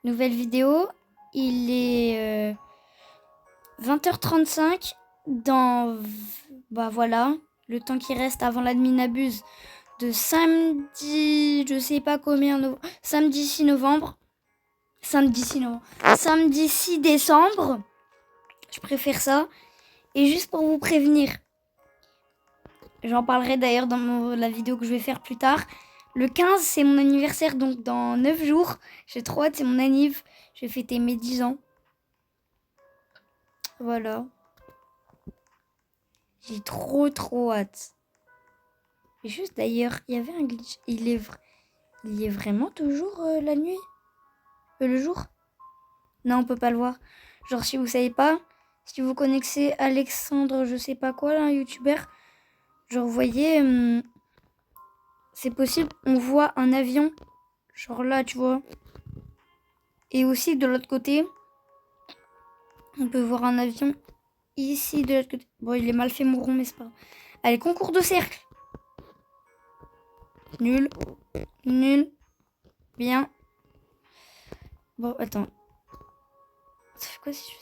nouvelle vidéo. Il est 20h35 dans, voilà, le temps qui reste avant l'admin abuse de samedi, je sais pas combien, samedi 6 novembre. Samedi 6 décembre. Je préfère ça. Et juste pour vous prévenir, j'en parlerai d'ailleurs dans la vidéo que je vais faire plus tard. Le 15, c'est mon anniversaire, donc dans 9 jours. J'ai trop hâte, c'est mon anniv. Je vais fêter mes 10 ans. Voilà. J'ai trop hâte. Et juste d'ailleurs, il y avait un glitch. Il y est vraiment toujours la nuit le jour? Non, on peut pas le voir. Genre, si vous savez pas, si vous connectez Alexandre, je sais pas quoi, là, un youtubeur, genre, vous voyez, c'est possible, on voit un avion, genre là, tu vois. Et aussi, de l'autre côté, on peut voir un avion ici, de l'autre côté. Bon, il est mal fait, mon rond, mais c'est pas grave. Allez, concours de cercle. Nul. Bien. Bon, attends. Ça fait quoi si je...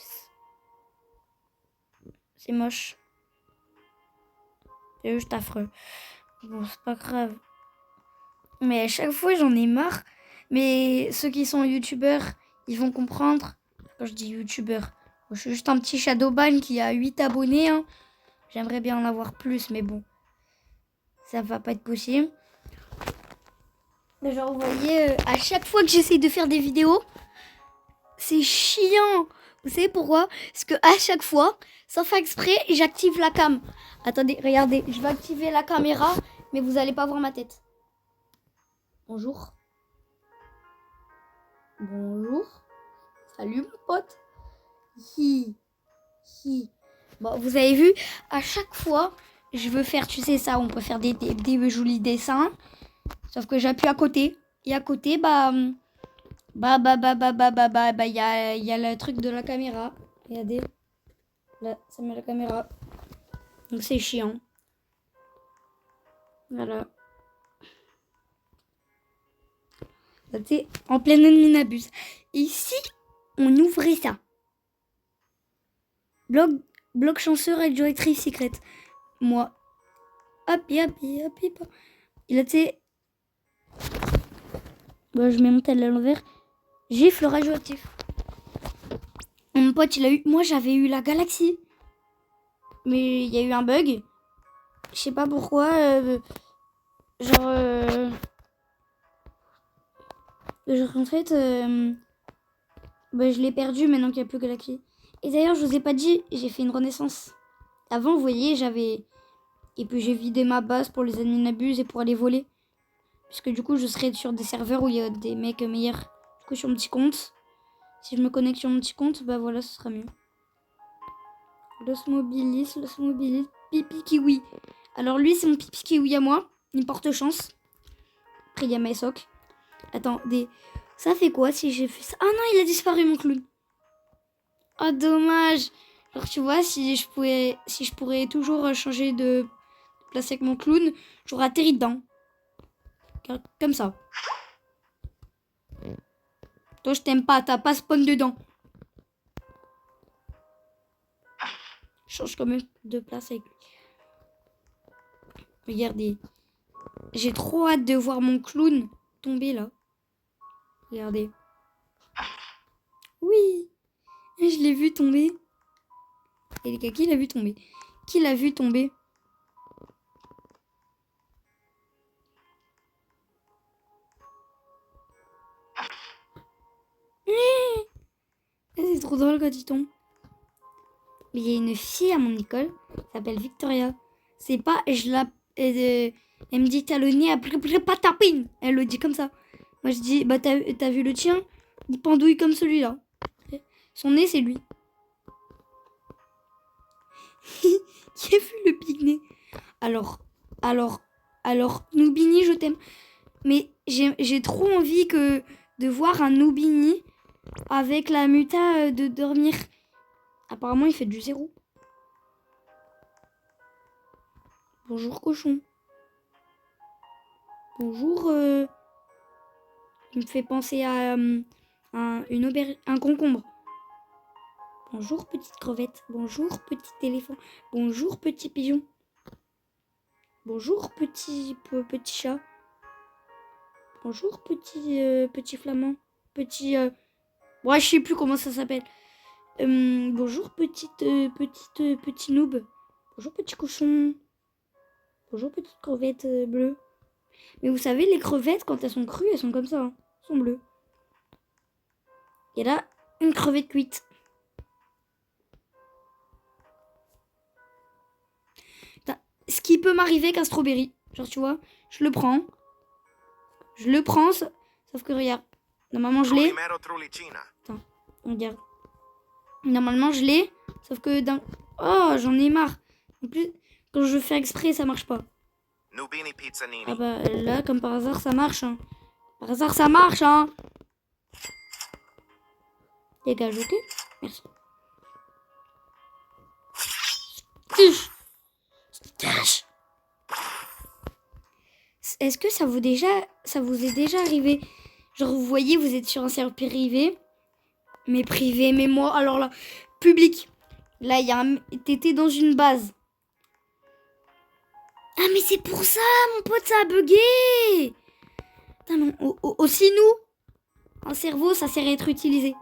C'est moche. C'est juste affreux. Bon, c'est pas grave. Mais à chaque fois, j'en ai marre. Mais ceux qui sont youtubeurs, ils vont comprendre. Quand je dis youtubeur, je suis juste un petit shadowban qui a 8 abonnés. Hein. J'aimerais bien en avoir plus, mais bon. Ça va pas être possible. Genre, vous voyez, à chaque fois que j'essaie de faire des vidéos, c'est chiant. Vous savez pourquoi? Parce que à chaque fois, sans faire exprès, j'active la cam. Attendez, regardez, je vais activer la caméra, mais vous allez pas voir ma tête. Bonjour. Bonjour. Salut mon pote. Hi. Bon, vous avez vu, à chaque fois, je veux faire, tu sais ça, on peut faire des jolis dessins. Sauf que j'appuie à côté. Et à côté, il y a le truc de la caméra. Regardez. Là, ça met la caméra. Donc c'est chiant. Voilà. Là, tu sais, en pleine admin abuse. Et ici, on ouvrait ça. Blog chanceur avec directrice secrète. Moi. Hop. Et là, tu sais. Bon, je mets mon tel à l'envers. Gifle radioactif. Mon pote, il a eu. Moi, j'avais eu la galaxie. Mais il y a eu un bug. Je sais pas pourquoi. Genre en fait. Je l'ai perdu maintenant qu'il n'y a plus galaxie. Et d'ailleurs, je vous ai pas dit, j'ai fait une renaissance. Avant, vous voyez, j'avais. Et puis j'ai vidé ma base pour les admin abuse et pour aller voler. Puisque du coup, je serais sur des serveurs où il y a des mecs meilleurs. Du coup, sur mon petit compte. Si je me connecte sur mon petit compte, bah voilà, ce sera mieux. Los Mobilis, Pipi Kiwi. Alors lui, c'est mon Pipi Kiwi à moi. Il porte chance. Après, il y a mes socs. Attendez, ça fait quoi si j'ai fait ça? Ah non, il a disparu mon clown. Oh, dommage. Alors tu vois, si je pourrais toujours changer de place avec mon clown, j'aurais atterri dedans. Comme ça. Toi, je t'aime pas, t'as pas spawn dedans. Je change quand même de place avec lui. Regardez. J'ai trop hâte de voir mon clown tomber là. Regardez. Oui. Je l'ai vu tomber. Et les gars, qui l'a vu tomber? Qui l'a vu tomber? C'est trop drôle quand il tombe. Mais il y a une fille à mon école, elle s'appelle Victoria. C'est pas, elle me dit t'as le nez à patapine. Elle le dit comme ça. Moi je dis bah t'as vu le tien? Il pendouille comme celui-là. Son nez c'est lui. Qui a vu le pygmée? Alors, Noubini, je t'aime. Mais j'ai trop envie de voir un Noubini avec la muta de dormir. Apparemment, il fait du zéro. Bonjour, cochon. Bonjour. Il me fait penser à un concombre. Bonjour petite crevette. Bonjour petit éléphant. Bonjour petit pigeon. Bonjour petit chat. Bonjour petit flamand. Ouais, je sais plus comment ça s'appelle. Bonjour petit noob. Bonjour petit cochon. Bonjour petite crevette bleue. Mais vous savez, les crevettes, quand elles sont crues, elles sont comme ça. Hein. Elles sont bleues. Et là, une crevette cuite. Putain, ce qui peut m'arriver qu'un strawberry. Genre, tu vois, je le prends. Sauf que regarde. Normalement, je l'ai. Attends, regarde. Normalement, je l'ai. Sauf que d'un... Oh, j'en ai marre. En plus, quand je fais exprès, ça marche pas. Ah bah là, comme par hasard, ça marche. Hein. Par hasard, ça marche, hein. Dégage, ok? Merci. Dégage. Est-ce que ça vous est déjà arrivé? Genre, vous voyez, vous êtes sur un serveur privé. Mais privé, mais moi, alors là, public. Là, t'étais dans une base. Ah, mais c'est pour ça, mon pote, ça a bugué. Putain, non. Aussi, nous, un cerveau, ça sert à être utilisé.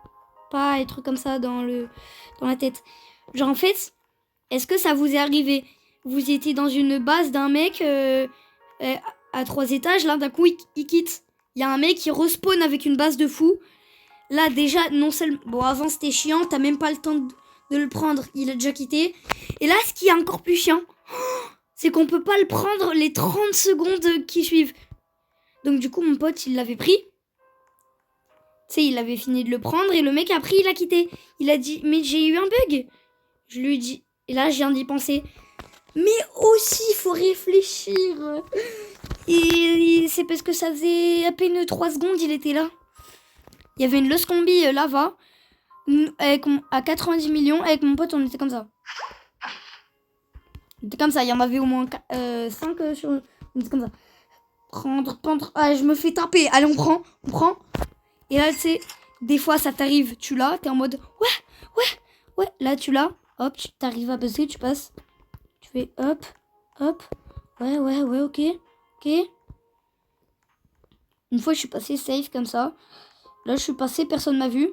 Pas être comme ça dans la tête. Genre, en fait, est-ce que ça vous est arrivé? Vous étiez dans une base d'un mec à 3 étages. Là, d'un coup, il quitte. Il y a un mec qui respawn avec une base de fou. Là, déjà, non seulement... Bon, avant, c'était chiant. T'as même pas le temps de le prendre. Il a déjà quitté. Et là, ce qui est encore plus chiant, c'est qu'on peut pas le prendre les 30 secondes qui suivent. Donc, du coup, mon pote, il l'avait pris. Tu sais, il avait fini de le prendre. Et le mec, après, il a quitté. Il a dit, mais j'ai eu un bug. Je lui ai dit... Et là, je viens d'y penser. Mais aussi, il faut réfléchir. Et c'est parce que ça faisait à peine 3 secondes, il était là. Il y avait une Lost Combi Lava à 90 millions. Avec mon pote, on était comme ça. On était comme ça. Il y en avait au moins 5 sur... On était comme ça. Prendre. Ah, je me fais taper. Allez, on prend. Et là, tu sais, des fois, ça t'arrive. Tu l'as. T'es en mode... Ouais. Là, tu l'as. Hop, t'arrives à passer. Tu passes. Tu fais hop. Ouais, ok. Une fois, je suis passé safe comme ça. Là, je suis passé, personne m'a vu.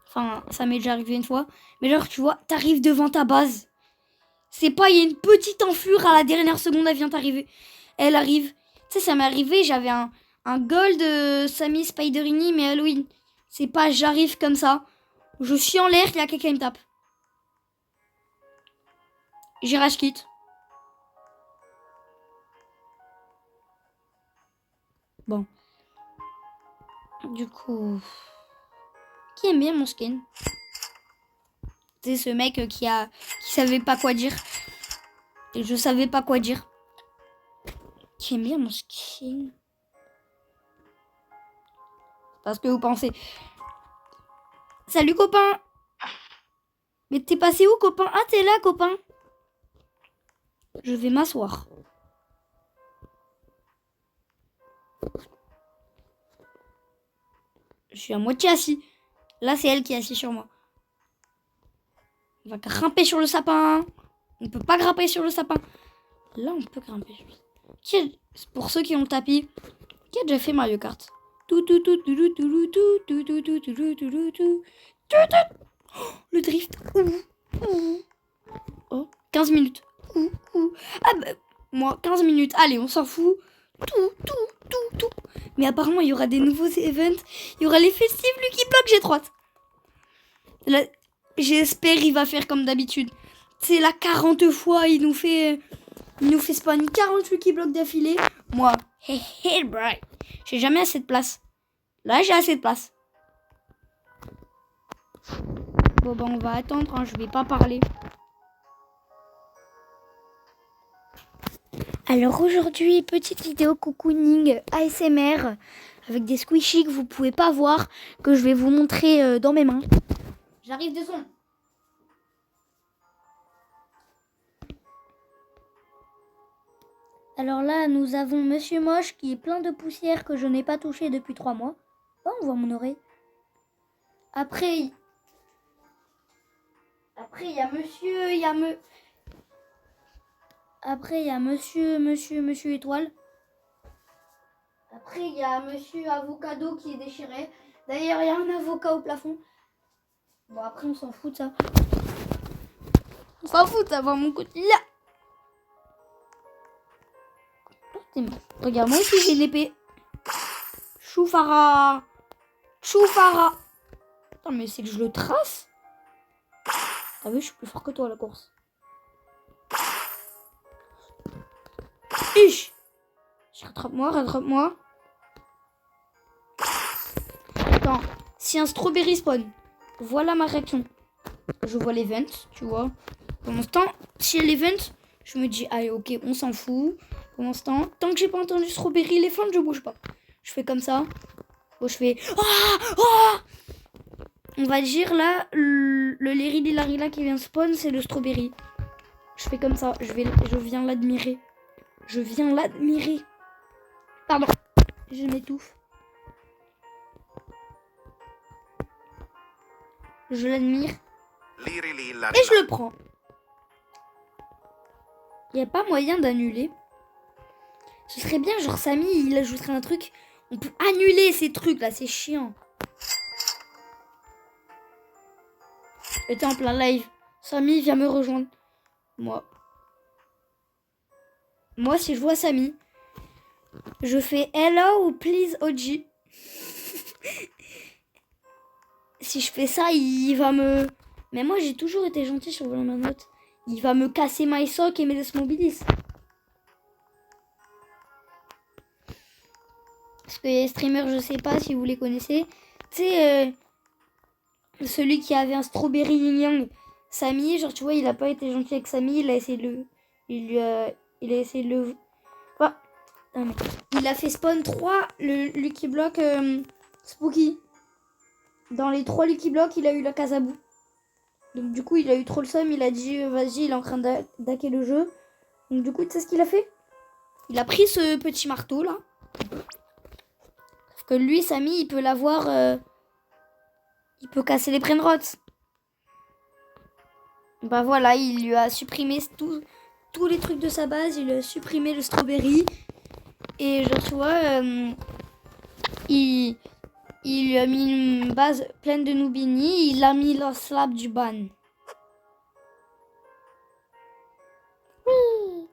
Enfin, ça m'est déjà arrivé une fois. Mais genre, tu vois, t'arrives devant ta base. C'est pas, il y a une petite enflure à la dernière seconde, elle vient t'arriver. Elle arrive. Tu sais, ça m'est arrivé, j'avais un gold Sammy Spiderini, mais Halloween. C'est pas, j'arrive comme ça. Je suis en l'air, il y a quelqu'un qui me tape. J'ai rage kit. Bon. Du coup... Qui aime bien mon skin? C'est ce mec qui savait pas quoi dire. Et je savais pas quoi dire. Qui aime bien mon skin? Parce que vous pensez... Salut copain! Mais t'es passé où copain? Ah t'es là copain! Je vais m'asseoir. Je suis à moitié assis. Là c'est elle qui est assise sur moi. On va grimper sur le sapin. On peut pas grimper sur le sapin. Là on peut grimper sur le sapin. Pour ceux qui ont le tapis, qui a déjà fait Mario Kart? Le drift. Oh, 15 minutes. Ah bah, moi, 15 minutes. Allez, on s'en fout. Tout. Mais apparemment, il y aura des nouveaux events. Il y aura les festives Lucky Block, j'ai trop hâte. Là, j'espère il va faire comme d'habitude. C'est la 40 fois, il nous fait spawn 40 Lucky Block d'affilée. Moi, hey, bro. J'ai jamais assez de place. Là, j'ai assez de place. Bon, on va attendre. Hein, je vais pas parler. Alors aujourd'hui, petite vidéo cocooning ASMR avec des squishies que vous pouvez pas voir, que je vais vous montrer dans mes mains. J'arrive de son. Alors là, nous avons Monsieur Moche qui est plein de poussière que je n'ai pas touché depuis 3 mois. Oh, on voit mon oreille. Après, il y a monsieur, Après, il y a monsieur étoile. Après, il y a monsieur avocado qui est déchiré. D'ailleurs, il y a un avocat au plafond. Bon, après, on s'en fout de ça. On s'en fout de ça, voir mon côté là. Regarde, moi aussi, j'ai une épée. Choufara. Choufara. Attends, mais c'est que je le trace. T'as vu, je suis plus fort que toi à la course. Ich. Rattrape-moi, rattrape-moi. Attends, si un strawberry spawn, voilà ma réaction. Je vois l'event, tu vois. Pendant ce temps, si elle l'event, je me dis, allez, ok, on s'en fout. Pendant ce temps, tant que j'ai pas entendu strawberry elephant, je bouge pas. Je fais comme ça. Bon, je fais, on va dire là, le Lirilarila qui vient spawn, c'est le strawberry. Je fais comme ça, je viens l'admirer. Je viens l'admirer. Pardon, je m'étouffe. Je l'admire. Et je le prends. Il n'y a pas moyen d'annuler. Ce serait bien, genre Samy, il ajouterait un truc. On peut annuler ces trucs là, c'est chiant. J'étais en plein live. Samy, viens me rejoindre. Moi, si je vois Samy, je fais hello, please, OG. Si je fais ça, il va me... Mais moi, j'ai toujours été gentil sur ma note. Il va me casser my sock et me laisse mobilis. Parce que les streamers, je sais pas si vous les connaissez. Tu sais, celui qui avait un strawberry yin yang, Samy, genre tu vois, il a pas été gentil avec Samy, il a essayé de le... Il a essayé de le... Enfin, il a fait spawn 3, le Lucky Block Spooky. Dans les 3 Lucky Blocks, il a eu la case à bout. Donc du coup, il a eu trop le seum, il a dit vas-y, il est en train d'hacker le jeu. Donc du coup, tu sais ce qu'il a fait? Il a pris ce petit marteau là. Sauf que lui, Samy, il peut l'avoir... il peut casser les brainrots. Bah voilà, il lui a supprimé tous les trucs de sa base. Il a supprimé le strawberry. Et genre, tu vois, il lui a mis une base pleine de Noobini. Il a mis le slab du ban. Oui.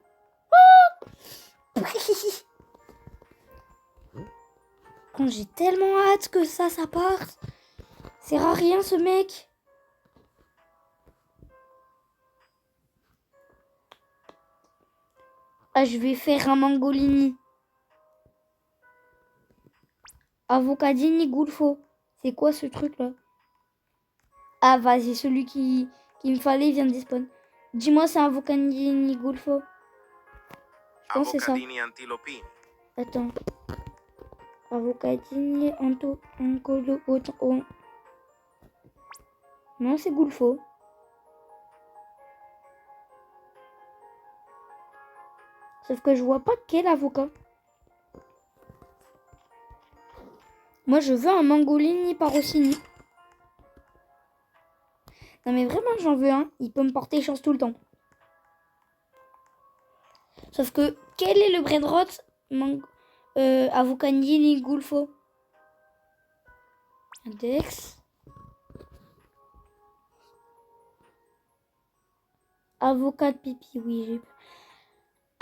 Quand j'ai tellement hâte que ça parte. Sert à rien ce mec. Ah, je vais faire un mangolini. Avocadini Gulfo. C'est quoi ce truc là? Ah, vas-y, celui qu'il me fallait vient de despawn. Dis-moi, c'est Avocadini Gulfo. Je pense que c'est ça. Attends. Avocadini Ancolo. Non, c'est Gulfo. Sauf que je vois pas quel avocat. Moi, je veux un mangolini Parossini. Non, mais vraiment, j'en veux un. Il peut me porter chance tout le temps. Sauf que, quel est le brainrot Avocadini Gulfo? Index. Avocat de pipi, oui, j'ai...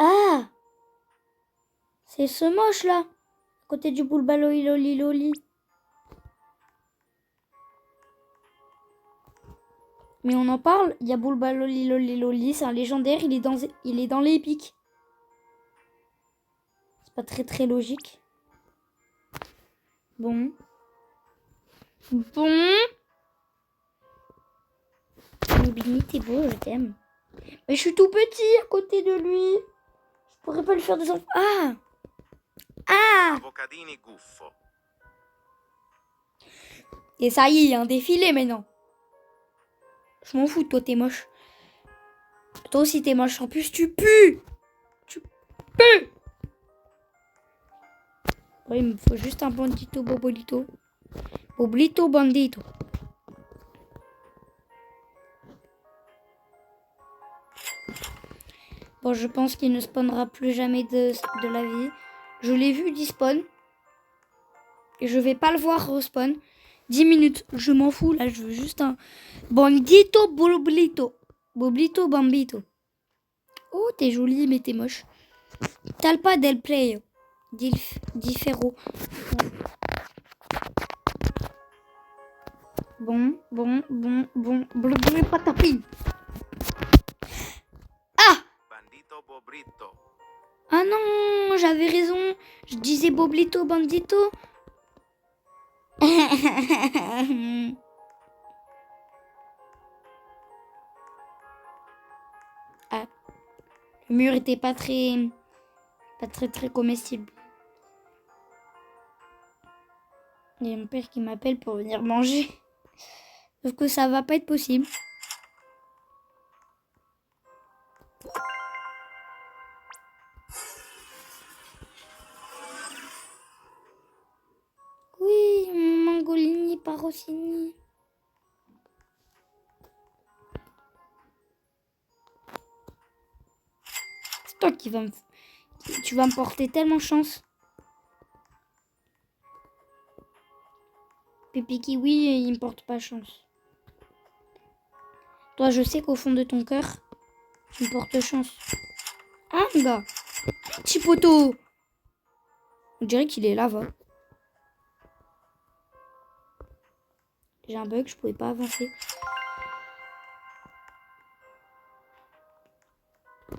Ah! C'est ce moche là, à côté du Bulbaloliloliloli. Mais on en parle, il y a Bulbaloliloliloli, c'est un légendaire, il est dans l'épique. C'est pas très logique. Bon. Nobini, t'es beau, je t'aime. Mais je suis tout petit à côté de lui. Je pourrais pas lui faire des enfants. Ah! Et ça y est, il y a un défilé maintenant. Je m'en fous, toi t'es moche. Toi aussi t'es moche. En plus tu pues. Tu pues. Ouais, il me faut juste un bandito bobolito. Boblito bandito. Bon, je pense qu'il ne spawnera plus jamais de la vie. Je l'ai vu despawn. Et je vais pas le voir respawn. 10 minutes, je m'en fous. Là, je veux juste un... Bandito boblito. Boblito bambito. Oh, t'es jolie, mais t'es moche. Talpa del play. Differo. Bon. Patapine. Ah! Ah non, j'avais raison. Je disais boblito bandito. Ah, le mur était pas très comestible. Il y a mon père qui m'appelle pour venir manger. Sauf que ça va pas être possible. Oui, mon Mangolini Parosini. C'est toi qui vas me... Tu vas me porter tellement chance. Pépi Kiwi, il me porte pas chance. Toi, je sais qu'au fond de ton cœur, tu me portes chance. Ah, gars. Petit poteau. On dirait qu'il est là-bas. J'ai un bug, je pouvais pas avancer.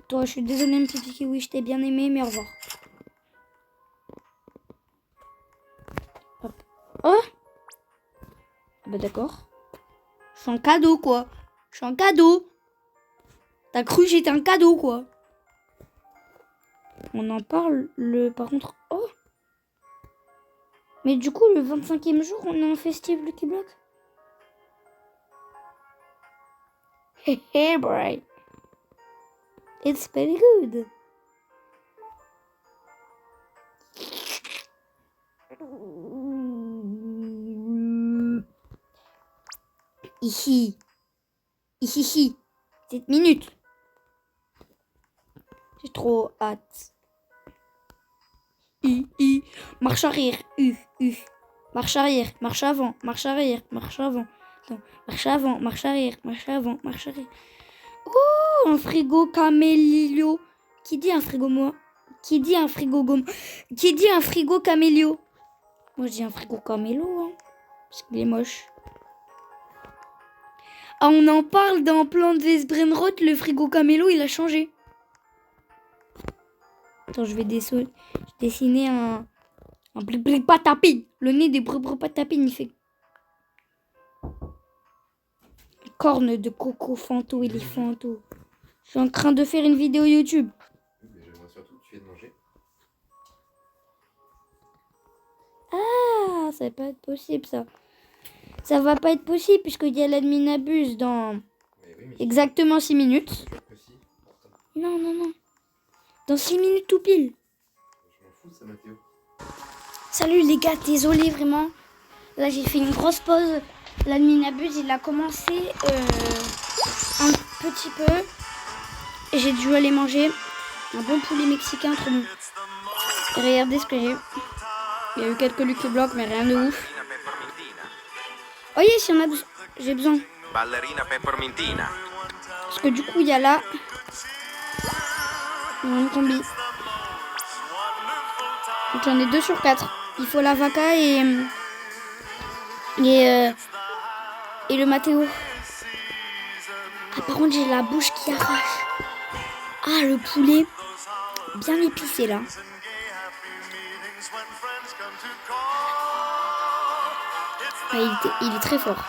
Toi, je suis désolée, mon petit Kiwi, je t'ai bien aimé, mais au revoir. Hop. Oh! Ah bah d'accord. Je suis un cadeau, quoi. Je suis un cadeau. T'as cru que j'étais un cadeau, quoi. On en parle, par contre... Oh! Mais du coup, le 25e jour, on est en festive Lucky Block. Hey, boy. It's very good. Ici. 7 minutes. J'ai trop hâte. Marche arrière. Marche arrière. Marche avant. Marche arrière. Marche avant. Non. Marche avant. Marche arrière. Marche avant. Marche arrière. Oh, un frigo camélio. Qui dit un frigo moi? Qui dit un frigo gomme? Qui dit un frigo camélio? Moi je dis un frigo camélo, hein. Parce qu'il est moche. Ah, on en parle dans Plants vs Brainrot, le frigo camélo il a changé. Attends, je vais dessiner un patapine. Le nez des patapines, il fait corne de coco fanto éléphanto. Je suis en train de faire une vidéo YouTube. Mais j'aimerais surtout que tu viennes manger. Ah, ça va pas être possible ça. Ça va pas être possible puisqu'il y a l'admin abuse dans exactement 6 minutes. Non. Dans 6 minutes tout pile. Je m'en fous, ça, Mathéo. Salut les gars, désolé vraiment. Là j'ai fait une grosse pause. L'admin abuse, il a commencé un petit peu. Et j'ai dû aller manger un bon poulet mexicain trop bon. Et regardez ce que j'ai. Il y a eu quelques Lucky Block, mais rien de ouf. Oh yes, il y en a j'ai besoin. Ballerina peppermintina. Parce que du coup, il y a là une combi. Donc j'en ai 2 sur 4. Il faut la vaca et le Mathéo. Ah, par contre, j'ai la bouche qui arrache. Ah, le poulet. Bien épicé, là. Ah, il est très fort.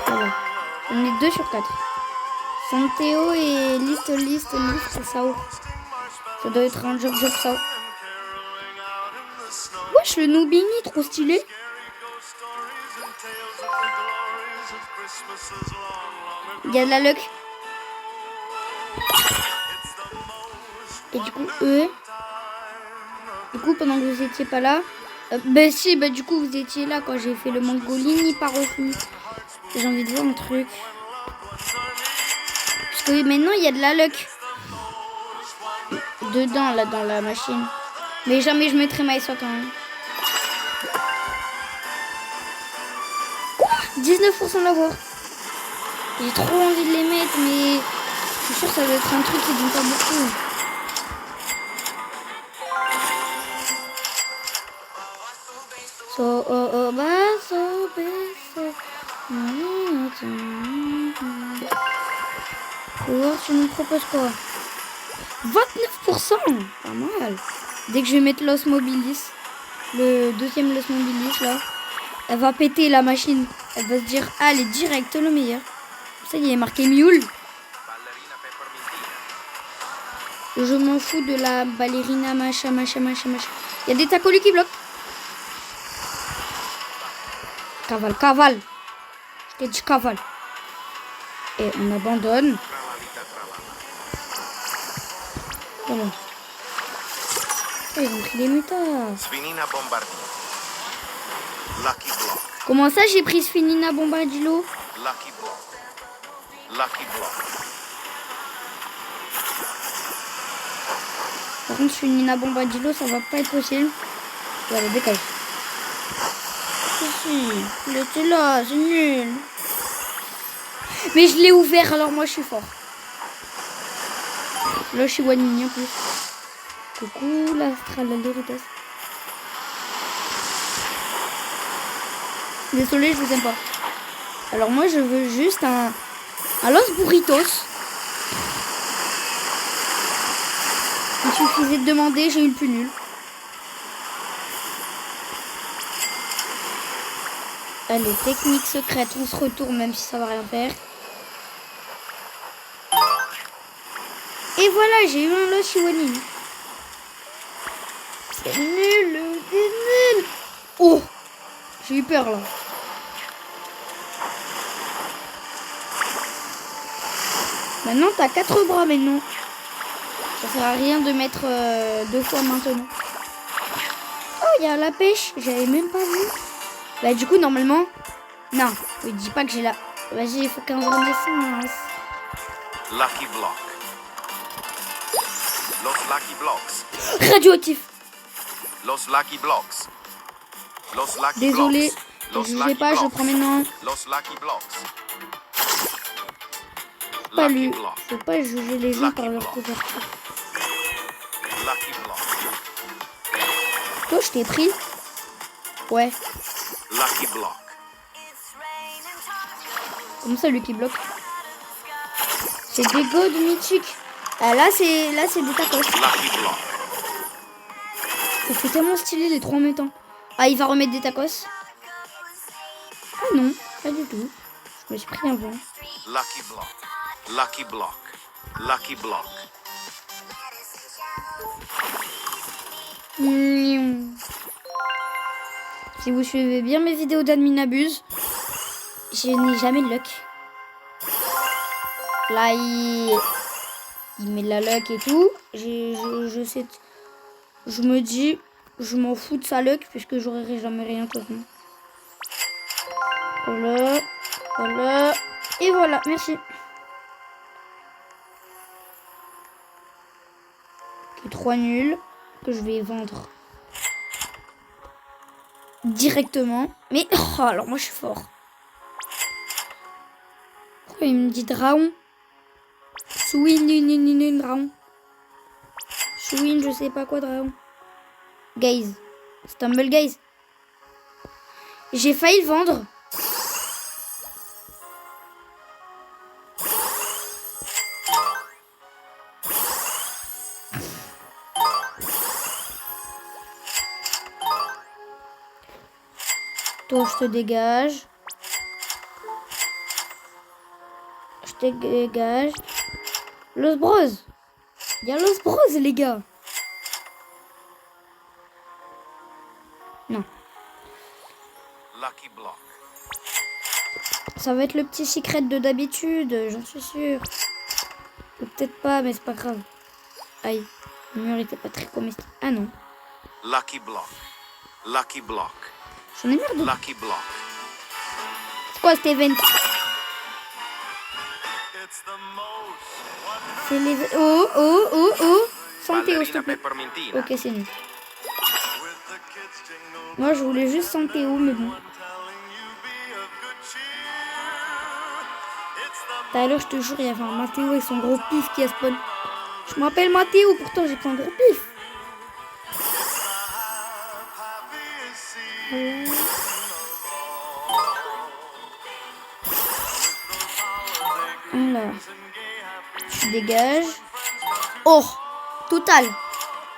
Ça va. On est 2 sur 4. Santéo et liste, c'est ça. Ça doit être un job ça. Wesh, le Noobini, trop stylé. Il y a de la luck. Et du coup, pendant que vous étiez pas là, Bah si, bah du coup vous étiez là quand j'ai fait le Mangolini par refus. J'ai envie de voir un truc. Parce que maintenant il y a de la luck. Dedans là dans la machine. Mais jamais je mettrai MySock quand même. Quoi 19% d'avoir. J'ai trop envie de les mettre mais je suis sûre que ça doit être un truc qui donne pas beaucoup. So, oh, oh, bah, so, bah, so. Alors, tu nous proposes quoi? 29%. Pas mal. Dès que je vais mettre l'os mobilis, le deuxième l'os mobilis là, elle va péter la machine. Elle va se dire, ah, elle est direct le meilleur. Ça y est, marqué Mule. Je m'en fous de la ballerina machin. Il y a des tacolis qui bloquent. Cavale. Je t'ai dit cavale. Et on abandonne. Voilà. Ils ont pris les mutas. Sfinina Bombardino. Lucky Block. Comment ça j'ai pris Sfinina Bombardilo? Lucky Block. Lucky Block. Par contre Sfinina Bombardilo ça va pas être possible. Voilà, dégage. Si, il était là, c'est nul. Mais je l'ai ouvert alors moi je suis fort. Là je suis Wanini en plus. Coucou l'Astral Léritas. Désolé, je vous aime pas. Alors moi je veux juste un Los Burritos. Il suffisait de demander, j'ai eu le plus nul. Allez, technique secrète, on se retourne même si ça va rien faire. Et voilà, j'ai eu un Los Chihuahua. C'est nul, c'est nul. Oh, j'ai eu peur là. Maintenant, t'as 4 bras maintenant. Ça sert à rien de mettre 2 fois maintenant. Oh, il y a la pêche. J'avais même pas vu. Bah, du coup, normalement... Non, oui, dis pas que j'ai la... Vas-y, il faut 15 renaissance. Lucky Block. Los Lucky Blocks. Radioactif. Los Lucky Blocks. Los Lucky Désolé, Blocks. je sais pas, je prends maintenant. Los Lucky Blocks. Pas Lucky lu. Block. Faut pas juger les gens par leur couverture. Lucky Block. Toi, je t'ai pris. Ouais. Lucky Block. Comme ça, lui qui bloque. C'est des godes mythiques. Ah, là, c'est des tacos. Lucky Block. Ça fait tellement stylé les 3 en même temps. Ah, il va remettre des tacos. Ah non, pas du tout. Je me suis pris un vent. Lucky Block. Lucky Block. Lucky Block. Si vous suivez bien mes vidéos d'Admin Abuse, je n'ai jamais de luck. Là, il met de la luck et tout. Je sais. Je me dis, je m'en fous de sa luck puisque j'aurai jamais rien de toute façon. Voilà. Voilà. Et voilà, merci. Qui est 3 nuls que je vais vendre directement. Mais oh, alors moi je suis fort. Pourquoi il me dit Draon? Swin, Draon. Swin, je sais pas quoi, Draon. Guys. Stumble Guys. J'ai failli le vendre. Toi, je te dégage. Je te dégage. Los Bros. Il y a Los Bros, les gars. Non. Lucky Block. Ça va être le petit secret de d'habitude, j'en suis sûre. Ou peut-être pas, mais c'est pas grave. Aïe, le mur était pas très comestible. Ah non. Lucky Block. Lucky Block. J'en ai marre de... Lucky Block. C'est quoi cet event? C'est les... Oh. Santéo, s'il te Ballerina plaît. Peppermintina. Ok, c'est nul. Moi, je voulais juste Santéo, mais bon. Tout à l'heure, je te jure, il y avait un Mathéo et son gros pif qui a spawn. Je m'appelle Mathéo, pourtant j'ai pris un gros pif. Voilà. Je dégage. Oh, total.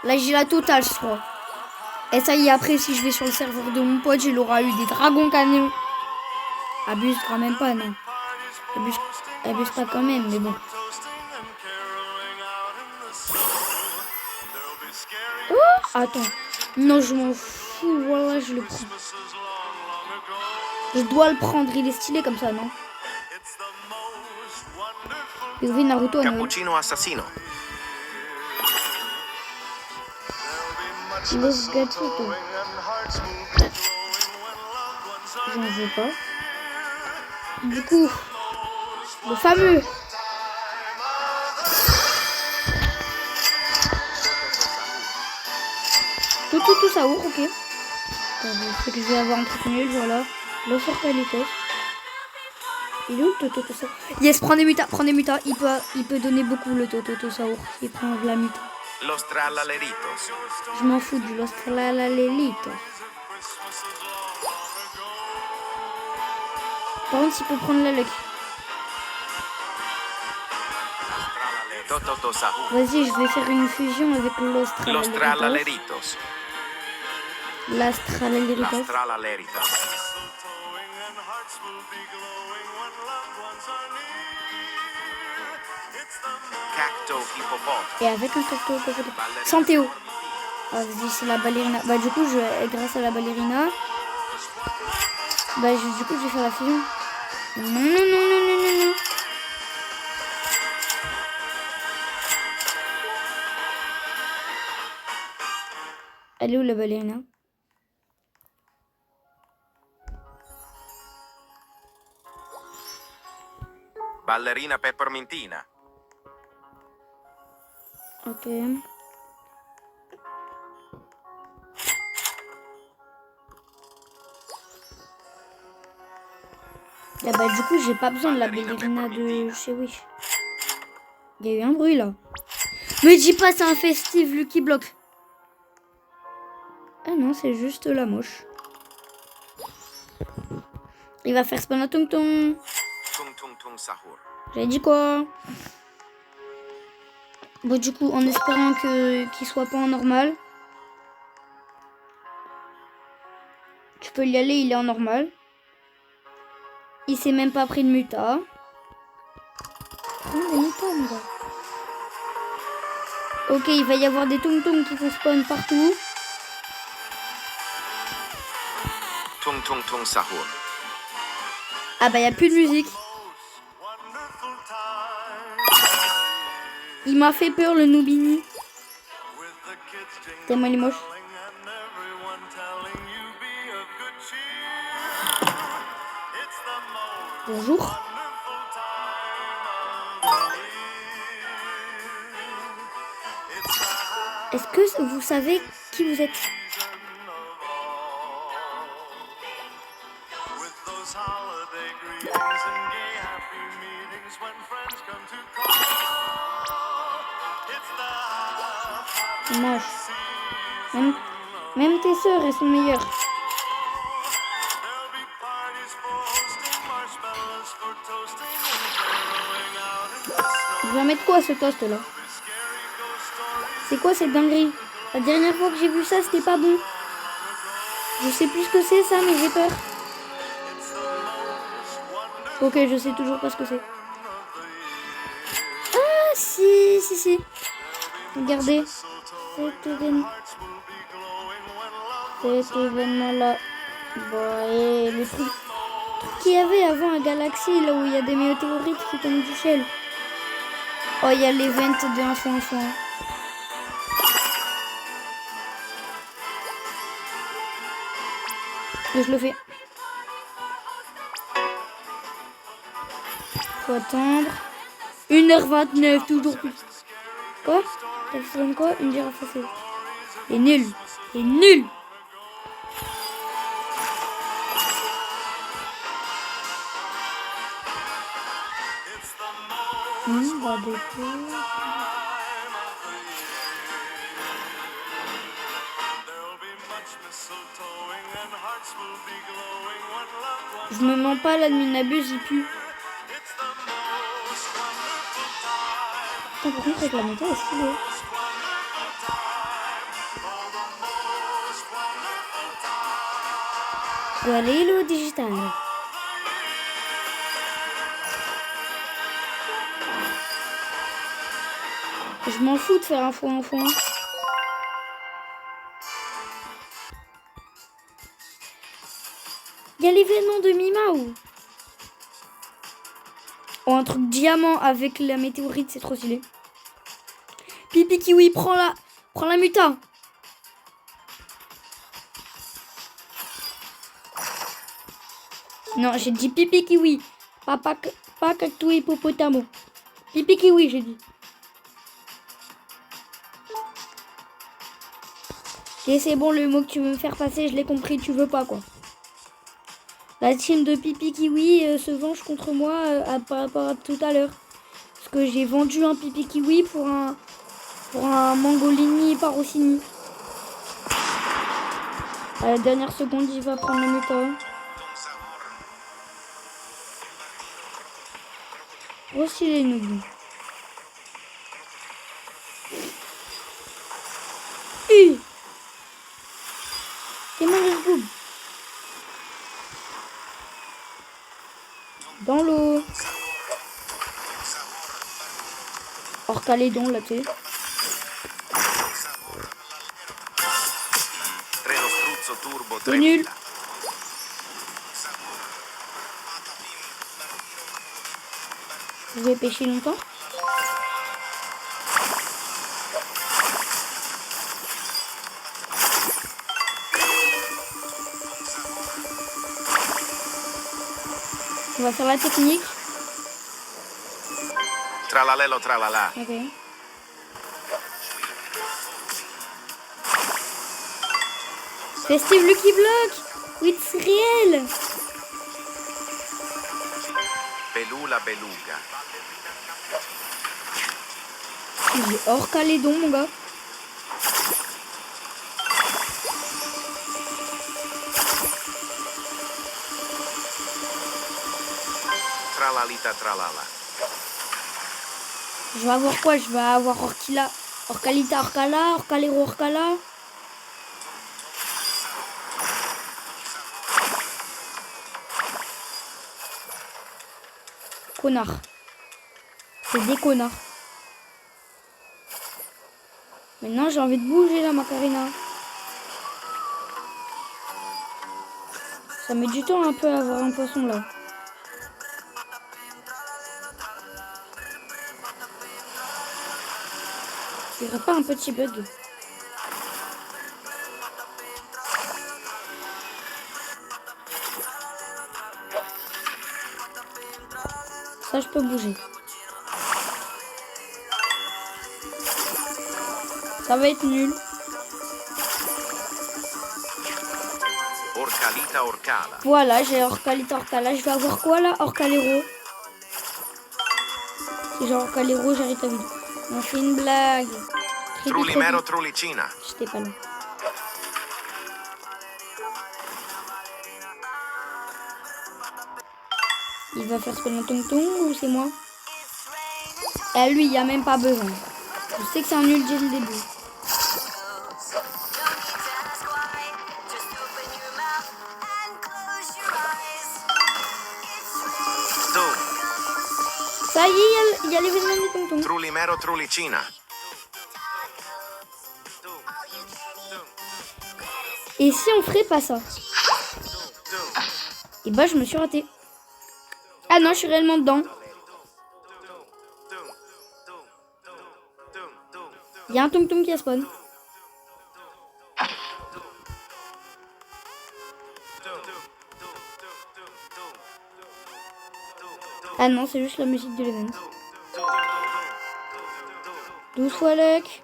Là, j'ai la totale, je crois. Et ça y est, après, si je vais sur le serveur de mon pote, il aura eu des dragons canons. Abuse quand même pas, non. Abuse pas quand même, mais bon. Oh, attends. Non, je m'en fous. Voilà, je le prends. Je dois le prendre. Il est stylé comme ça, non? POV Naruto, Noël. Cappuccino Assassino. Los Gatito. J'en veux pas. Du coup, le fameux. Tout ça, ok. C'est que je vais avoir un truc nul, voilà. Los Orpelitos. Il est où le Toto Saour? Yes, prends des mutas. Il peut donner beaucoup le Toto Saour. Il prend de la muta. Los Tralaleritos. Je m'en fous du Los Tralalelitos. Par contre, il peut prendre la luck. Toto Sahu. Vas-y, je vais faire une fusion avec Los Los Tralaleritos. Tralaleritos. Las Tralaleritos. Las Tralaleritas. Cacto Hippopot. Et avec un cacto Santéo. Ah, vas-y, c'est la ballerina. Bah, du coup, grâce à la ballerina, bah, du coup, je vais faire la fusion. Non. Elle est où la ballerina? Ballerina Peppermintina. Ok. Ah bah du coup j'ai pas besoin de la ballerina de chez Wish. Il y a eu un bruit là. Mais dis pas c'est un festive Lucky Block. Ah non c'est juste la moche. Il va faire spawn à Tung Tung. Tung Sahur. J'avais dit quoi? Bon du coup en espérant qu'il soit pas en normal. Tu peux y aller, il est en normal. Il s'est même pas pris de muta. Prends des mutas, mon gars. Ok, il va y avoir des Tung Tung qui vont spawn partout. Tung Sahur. Ah bah y a plus de musique. Il m'a fait peur le Noobini. Tellement il est moche. Bonjour. Est-ce que vous savez qui vous êtes? Moche. Même tes sœurs, elles sont meilleures. Je vais mettre quoi ce toast là? C'est quoi cette dinguerie? La dernière fois que j'ai vu ça, c'était pas bon. Je sais plus ce que c'est ça, mais j'ai peur. Ok, je sais toujours pas ce que c'est. Ah, si. Regardez. Cet événement-là. Bon, et le truc qu'il y avait avant à Galaxy, là où il y a des météorites qui tombent du ciel. Oh, il y a l'event de enfant. Et je le fais. Faut attendre. 1h29, toujours plus. Quoi? Ça sonne quoi? Une girafe facile. C'est nul. C'est nul. Bah, je me mens pas, l'adminabus, il pue. Putain, par contre, avec la moto, est-ce qu'il est? Galileo Digital. Je m'en fous de faire un faux. Il y a l'événement de Mimao. Oh, un truc diamant avec la météorite, c'est trop stylé. Pipi Kiwi, prends la muta. Non, j'ai dit Pipi Kiwi. Pas cactou hippopotamo. Pipi Kiwi, j'ai dit. Et c'est bon, le mot que tu veux me faire passer, je l'ai compris, tu veux pas quoi. La team de Pipi Kiwi se venge contre moi par rapport à tout à l'heure. Parce que j'ai vendu un Pipi Kiwi pour un Mangolini Parossini. À la dernière seconde, il va prendre la méthode. Voici les noobs. C'est moi le scoop. Dans l'eau. Hors Calédon là tu sais. C'est nul. Vous avez pêché longtemps? On va faire la technique. Tralalelo tralala. Ok. Festive Lucky Block. Oui, c'est réel. Belula beluga. Il est hors Calédon mon gars. Tralalita tralala. Je vais avoir quoi? Je vais avoir Orcala, Orcala, Orcalero, Orcala. Connard. C'est des connards. Maintenant j'ai envie de bouger la Macarena. Ça met du temps un peu à avoir un poisson là. Il n'y aurait pas un petit bug. Ça je peux bouger. Ça va être nul. Orcalita orcala. Voilà, j'ai Orcalita Orcala. Je vais avoir quoi là? Orcalero. Si j'ai Orcalero, j'arrête la vidéo. On fait une blague. Trulimero trulicina. J'étais pas là. Il va faire spell un tong-tong ou c'est moi? Ah lui, il n'y a même pas besoin. Je sais que c'est un nul dès le début. Ça y est, il y a l'événement du tonton. Trulimero trulicina. Et si on ferait pas ça? Et bah je me suis raté. Ah non, je suis réellement dedans. Il y a un tonton qui a spawn. Ah non, c'est juste la musique de l'event. 12 fois luck.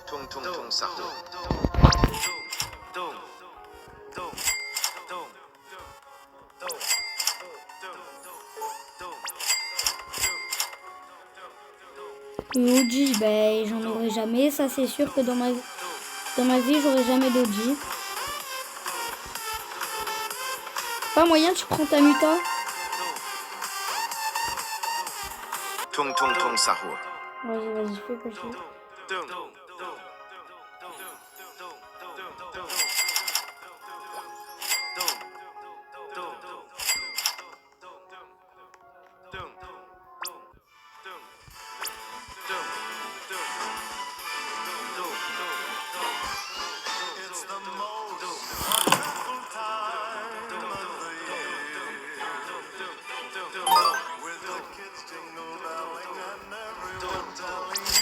Tung tung tung sahur. OG, ben j'en aurai jamais. Ça c'est sûr que dans ma vie, j'aurai jamais d'OG. Pas moyen, tu prends ta muta. Tung tung tung sahur. Vas-y, fais pas chier.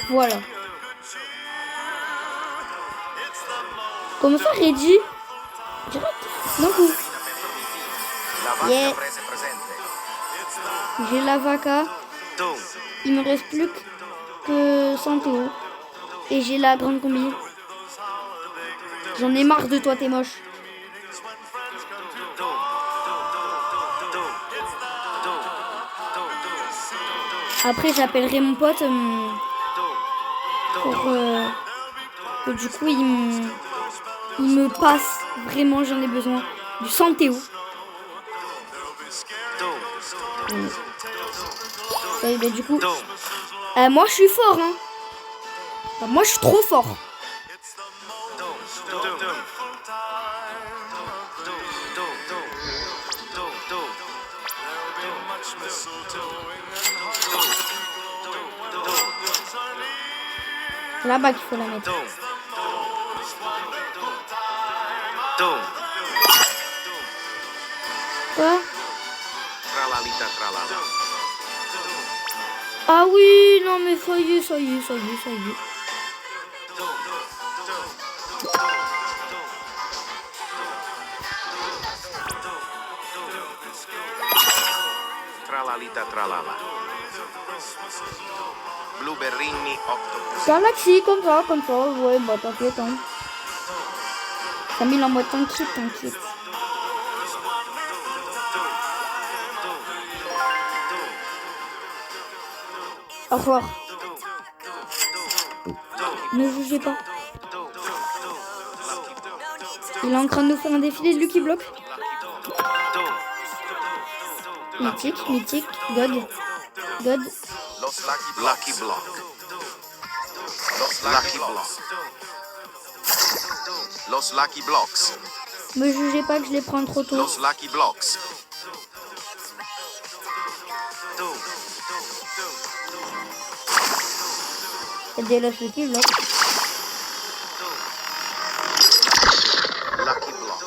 Voilà. Comment ça, Reggie? Direct. D'un coup. La vaca Yeah. prese presente. J'ai la vaca. Tung. Il me reste plus que Santéo. Et j'ai la grande combi. J'en ai marre de toi, t'es moche. Après, j'appellerai mon pote pour que du coup, il me passe. Vraiment, j'en ai besoin. Du Santéo. Ouais, bah, du coup, moi, je suis fort. Hein. Enfin, moi, je suis trop fort. C'est là-bas qu'il faut la mettre. Quoi? Tralalita tralala. Ah oui, non mais ça y est. Tralalita tralala. Blueberrini octopus. Galaxy, comme ça. Ouais, bah t'inquiète. Hein. Ça met en mode t'inquiète. Au revoir. Ne jugez pas. Il est en train de nous faire un défilé de Lucky Block. Mythique, God. Los Lucky Block. Los Lucky Blocks. Los Lucky Blocks. Me jugez pas que je les prends trop tôt. Los Lucky Blocks. C'est des Los Lucky Block. Lucky Block.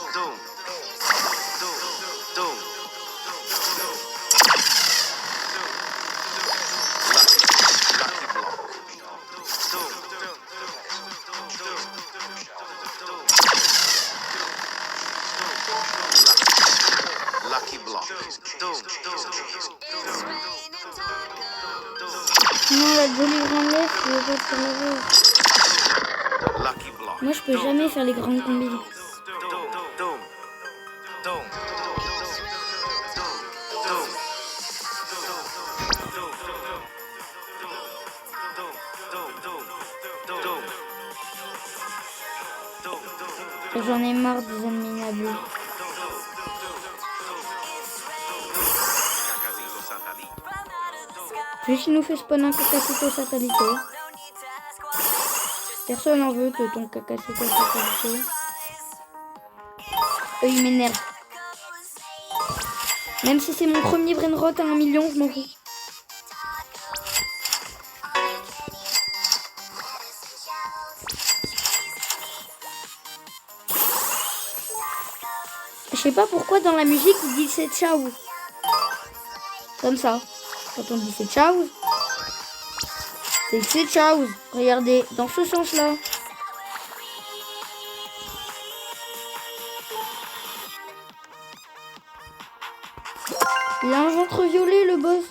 Lucky Block. Non, la jolie grande laisse, je veux pas faire la voir. Lucky Block. Moi, je peux jamais faire les grandes combis. J'en ai marre des ennemis nabus. Juste, il nous fait spawn un cacacito satellito. Personne n'en veut de ton cacacito satellito. Il m'énerve. Même si c'est mon premier brainrot à 1 million, je m'en fous. Je sais pas pourquoi dans la musique il dit c'est ciao. Comme ça. Quand on dit c'est ciao, c'est que c'est ciao. Regardez, dans ce sens-là. Il a un ventre violet, le boss.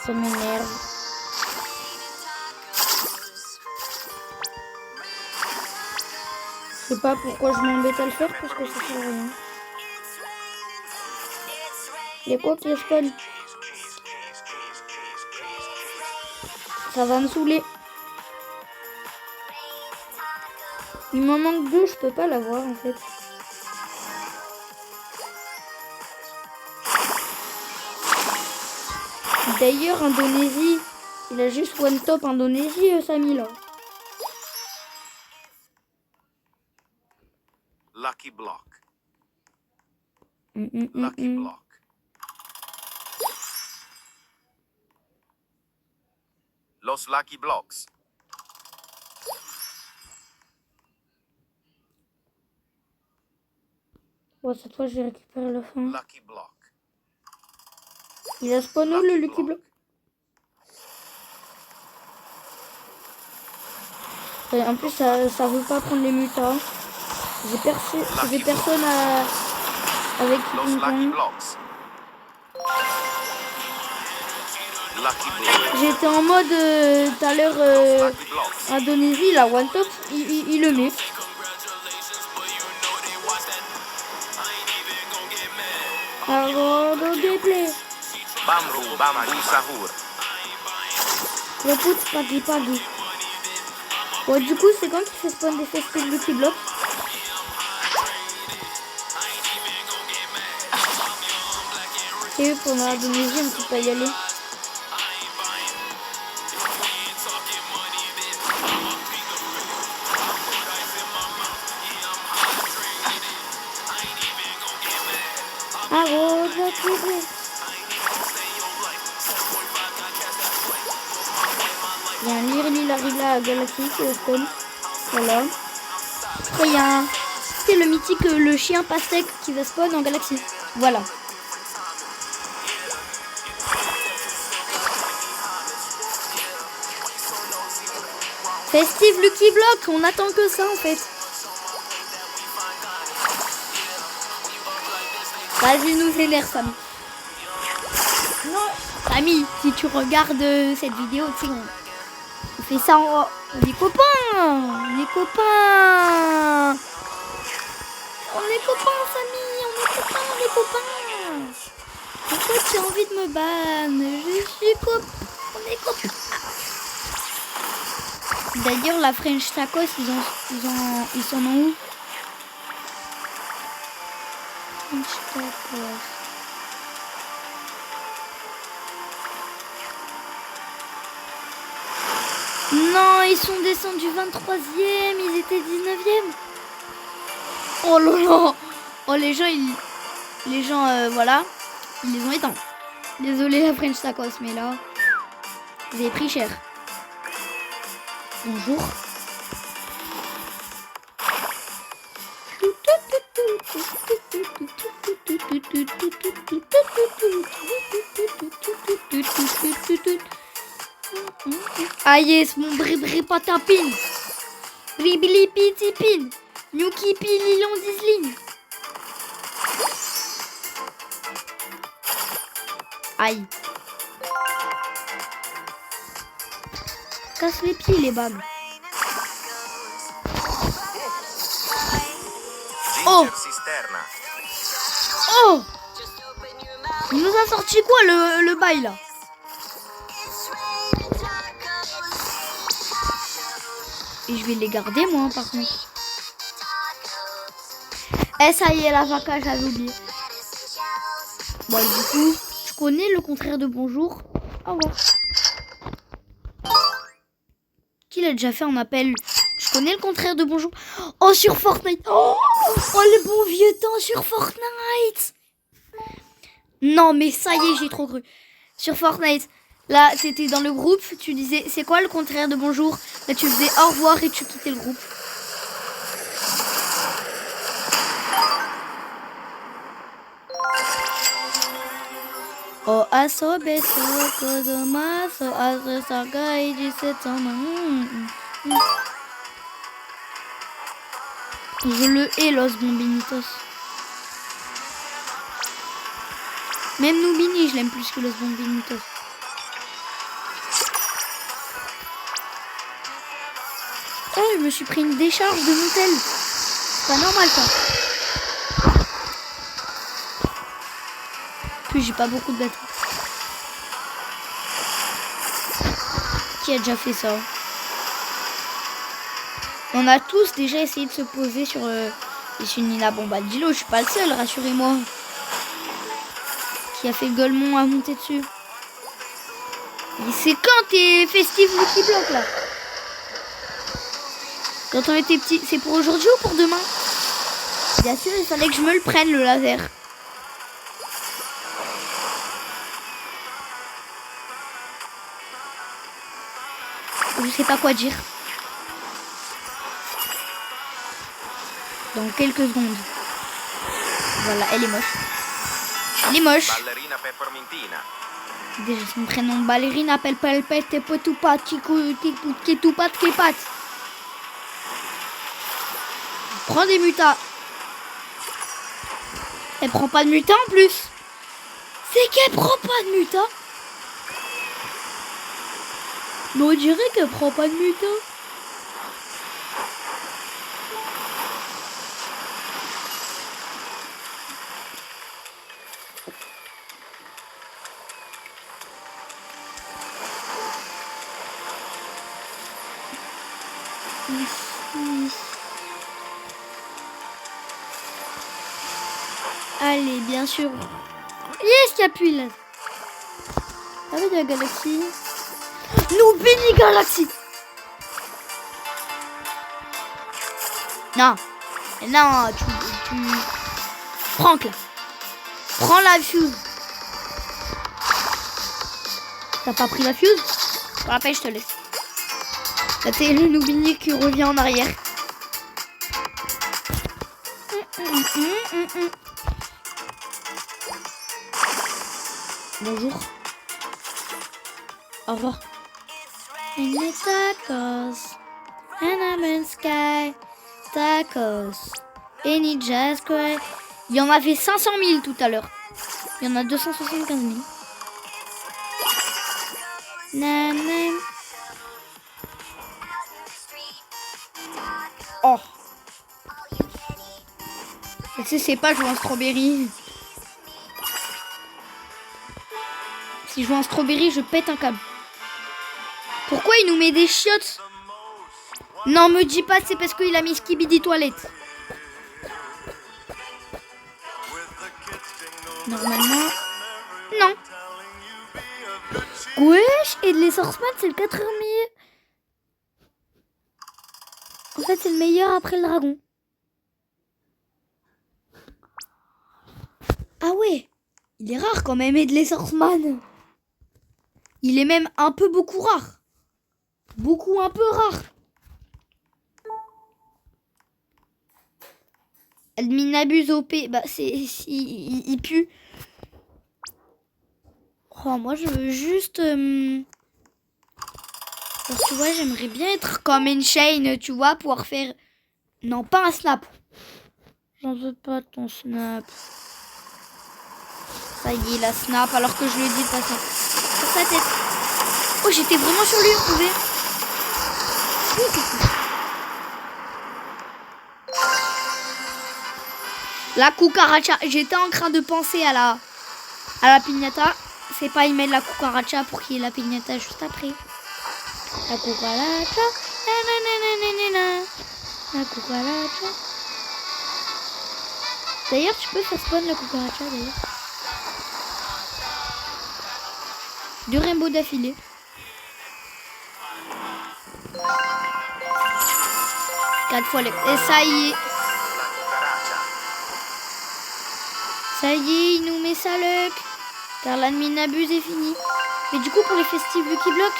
Ça m'énerve. Je sais pas pourquoi je m'embête à le faire parce que ça sert à rien. Il y a quoi qui spawn? Ça va me saouler. Il m'en manque 2, je peux pas l'avoir en fait. D'ailleurs, Indonésie, il a juste one top Indonésie, Samy là. Lucky block. Lucky Lucky block. Los lucky blocks. Bon, cette fois, j'ai récupéré la fin. Lucky block. Il a spawn où, le Lucky Block? Et en plus, ça veut pas prendre les mutas. J'ai personne avec qui Los me lucky prendre. blocks. Lucky block. J'étais en mode tout à l'heure Lucky blocks. Indonésie, la one top, il le met. Alors, dans gameplay. Bamboo, bamboo sahur. Le put, pagi. Bon, du coup, c'est quand qu'il fait spawn des festifs Lucky Block? Et pour l'Indonésie, on peut pas y aller. Ah, bon, il y a un Lirililarila Galaxy qui est spawn. Voilà. Après, il y a un... C'est le mythique, le chien pastèque qui va spawn en Galaxy. Voilà. Festive Lucky Block, on attend que ça en fait. Vas-y, nous vénère, Samy. Non, Samy, si tu regardes cette vidéo, tu sais, on fait ça en... On est copains. On est copains. On est copains, Samy. On est copains. Pourquoi tu as envie de me ban? Je suis copain. On est copains. D'ailleurs, la French Tacos, ils sont en où? French Tacos. Non, ils sont descendus 23e, ils étaient 19e. Oh là là. Oh, les gens, voilà, ils les ont éteints. Désolé la French Tacos, mais là, vous avez pris cher. Bonjour. Ah yes, mon bribri patapine. Bribili pitipine. Nyuki pililon disling. Aïe. Casse les pieds les bagues. Oh. Cisterna. Oh. Il nous a sorti quoi le bail là? Et je vais les garder moi par contre. Eh ça y est la vaca j'avais oublié. Bon du coup je connais le contraire de bonjour. Au revoir. Qui l'a déjà fait en appel? Je connais le contraire de bonjour. Oh sur Fortnite. Oh le bon vieux temps sur Fortnite. Non mais ça y est j'ai trop cru. Sur Fortnite. Là, t'étais dans le groupe, tu disais, c'est quoi le contraire de bonjour? Là, tu faisais au revoir et tu quittais le groupe. Oh, aso beso, kodomaso, aso sagai, jisetama. Je le hais, Los Bombinitos. Même Noubini, je l'aime plus que Los Bombinitos. Oh, je me suis pris une décharge de Montel. C'est pas normal, ça. Puis j'ai pas beaucoup de batterie. Qui a déjà fait ça? On a tous déjà essayé de se poser sur les Sunina. Bon bah dis-le, je suis pas le seul, rassurez-moi. Qui a fait Golemont à monter dessus. Et c'est quand t'es festif Lucky Block là? Quand on était petit, c'est pour aujourd'hui ou pour demain? Bien sûr, il fallait que je me le prenne le laser. Je sais pas quoi dire. Dans quelques secondes. Voilà, elle est moche. Elle est moche. Ballerina peppermintina. Déjà son prénom ballerina pelpelpet et potupat kitupat kepat. Prends des mutas. Elle prend pas de mutas en plus. C'est qu'elle prend pas de mutas. Mais on dirait qu'elle prend pas de mutas. Allez, bien sûr. Yes, qu'il y a plus là. Ah oui, de la galaxie. Noubini Galaxy. Non. Non, tu... Franck, là. Prends la fuse. T'as pas pris la fuse? Je te rappelle, je te laisse. Là, t'es le Noubini qui revient en arrière. Bonjour. Au revoir. And it's tacos. And I'm in sky. Tacos. Any jazz cry. Il y en avait 500 000 tout à l'heure. Il y en a 275 000. Nanan. Oh. Tu sais, c'est pas jouer en strawberry. Si je joue en strawberry, je pète un câble. Pourquoi il nous met des chiottes? Non, me dis pas, c'est parce qu'il a mis Skibidi toilette. Normalement, non. Wesh, et les Horseman, c'est le 4e meilleur. En fait, c'est le meilleur après le dragon. Ah ouais, il est rare quand même, Headless Horseman. Il est même un peu beaucoup rare. Beaucoup un peu rare. Admin abuse OP. Bah c'est... Il pue. Oh, moi je veux juste... Parce que tu vois, j'aimerais bien être comme Enchain, tu vois, pouvoir faire... Non, pas un snap. J'en veux pas ton snap. Ça y est, la snap, alors que je lui ai dit de passer sur sa tête. Oh, j'étais vraiment sur lui, on pouvait. Oui, c'est cool. La cucaracha. J'étais en train de penser à la piñata. C'est pas, il met de la cucaracha pour qu'il y ait la piñata juste après. La cucaracha. La cucaracha. D'ailleurs, tu peux faire spawn la cucaracha d'ailleurs. 2 rainbows d'affilée. Quatre fois les... Et ça y est. Ça y est, il nous met sa luck. Car l'admin abuse est fini. Mais du coup, pour les festives Lucky Block,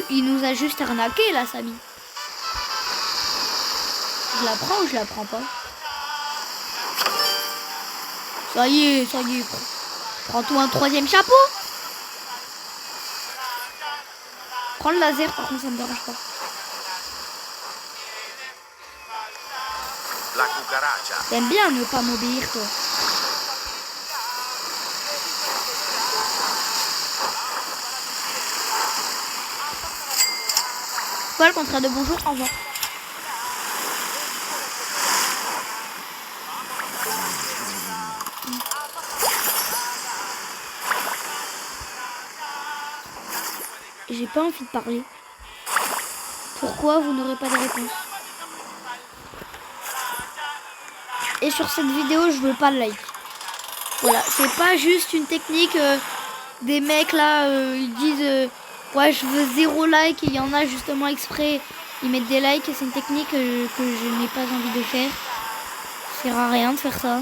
il nous a juste arnaqué là, Samy. Je la prends ou je la prends pas? Ça y est, ça y est. Prends-toi un troisième chapeau. Prends le laser, par contre, ça me dérange pas. La cucaracha. T'aimes bien ne pas m'obéir, toi. Quoi, le contraire de bonjour, au revoir. J'ai pas envie de parler. Pourquoi vous n'aurez pas de réponse? Et sur cette vidéo, je veux pas de like. Voilà, c'est pas juste une technique des mecs là, ils disent ouais, je veux 0 like, et il y en a justement exprès, ils mettent des likes, et c'est une technique que je n'ai pas envie de faire. Ça sert à rien de faire ça.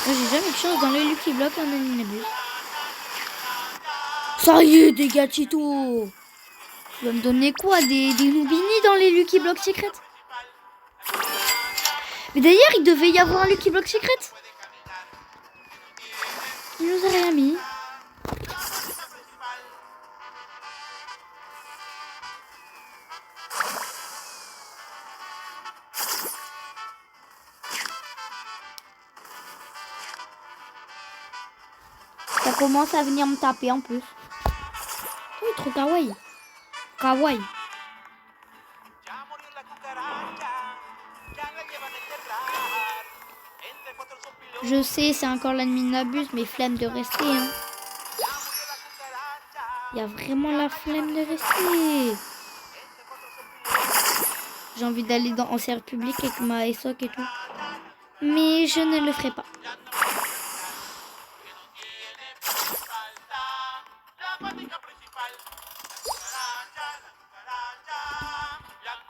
Moi, j'ai jamais de chance dans les Lucky Block en Animabus. Ça y est, des gâchitos. Tu vas me donner quoi, des Lubini dans les Lucky Block Secret? Mais d'ailleurs, il devait y avoir un Lucky Block Secret. Il nous a rien mis. Ça commence à venir me taper en plus. Oui, trop kawaii. Kawaii. Je sais, c'est encore l'adminabus, mais flemme de rester. Hein. Il y a vraiment la flemme de rester. J'ai envie d'aller en serre publique avec ma ESOC et tout. Mais je ne le ferai pas.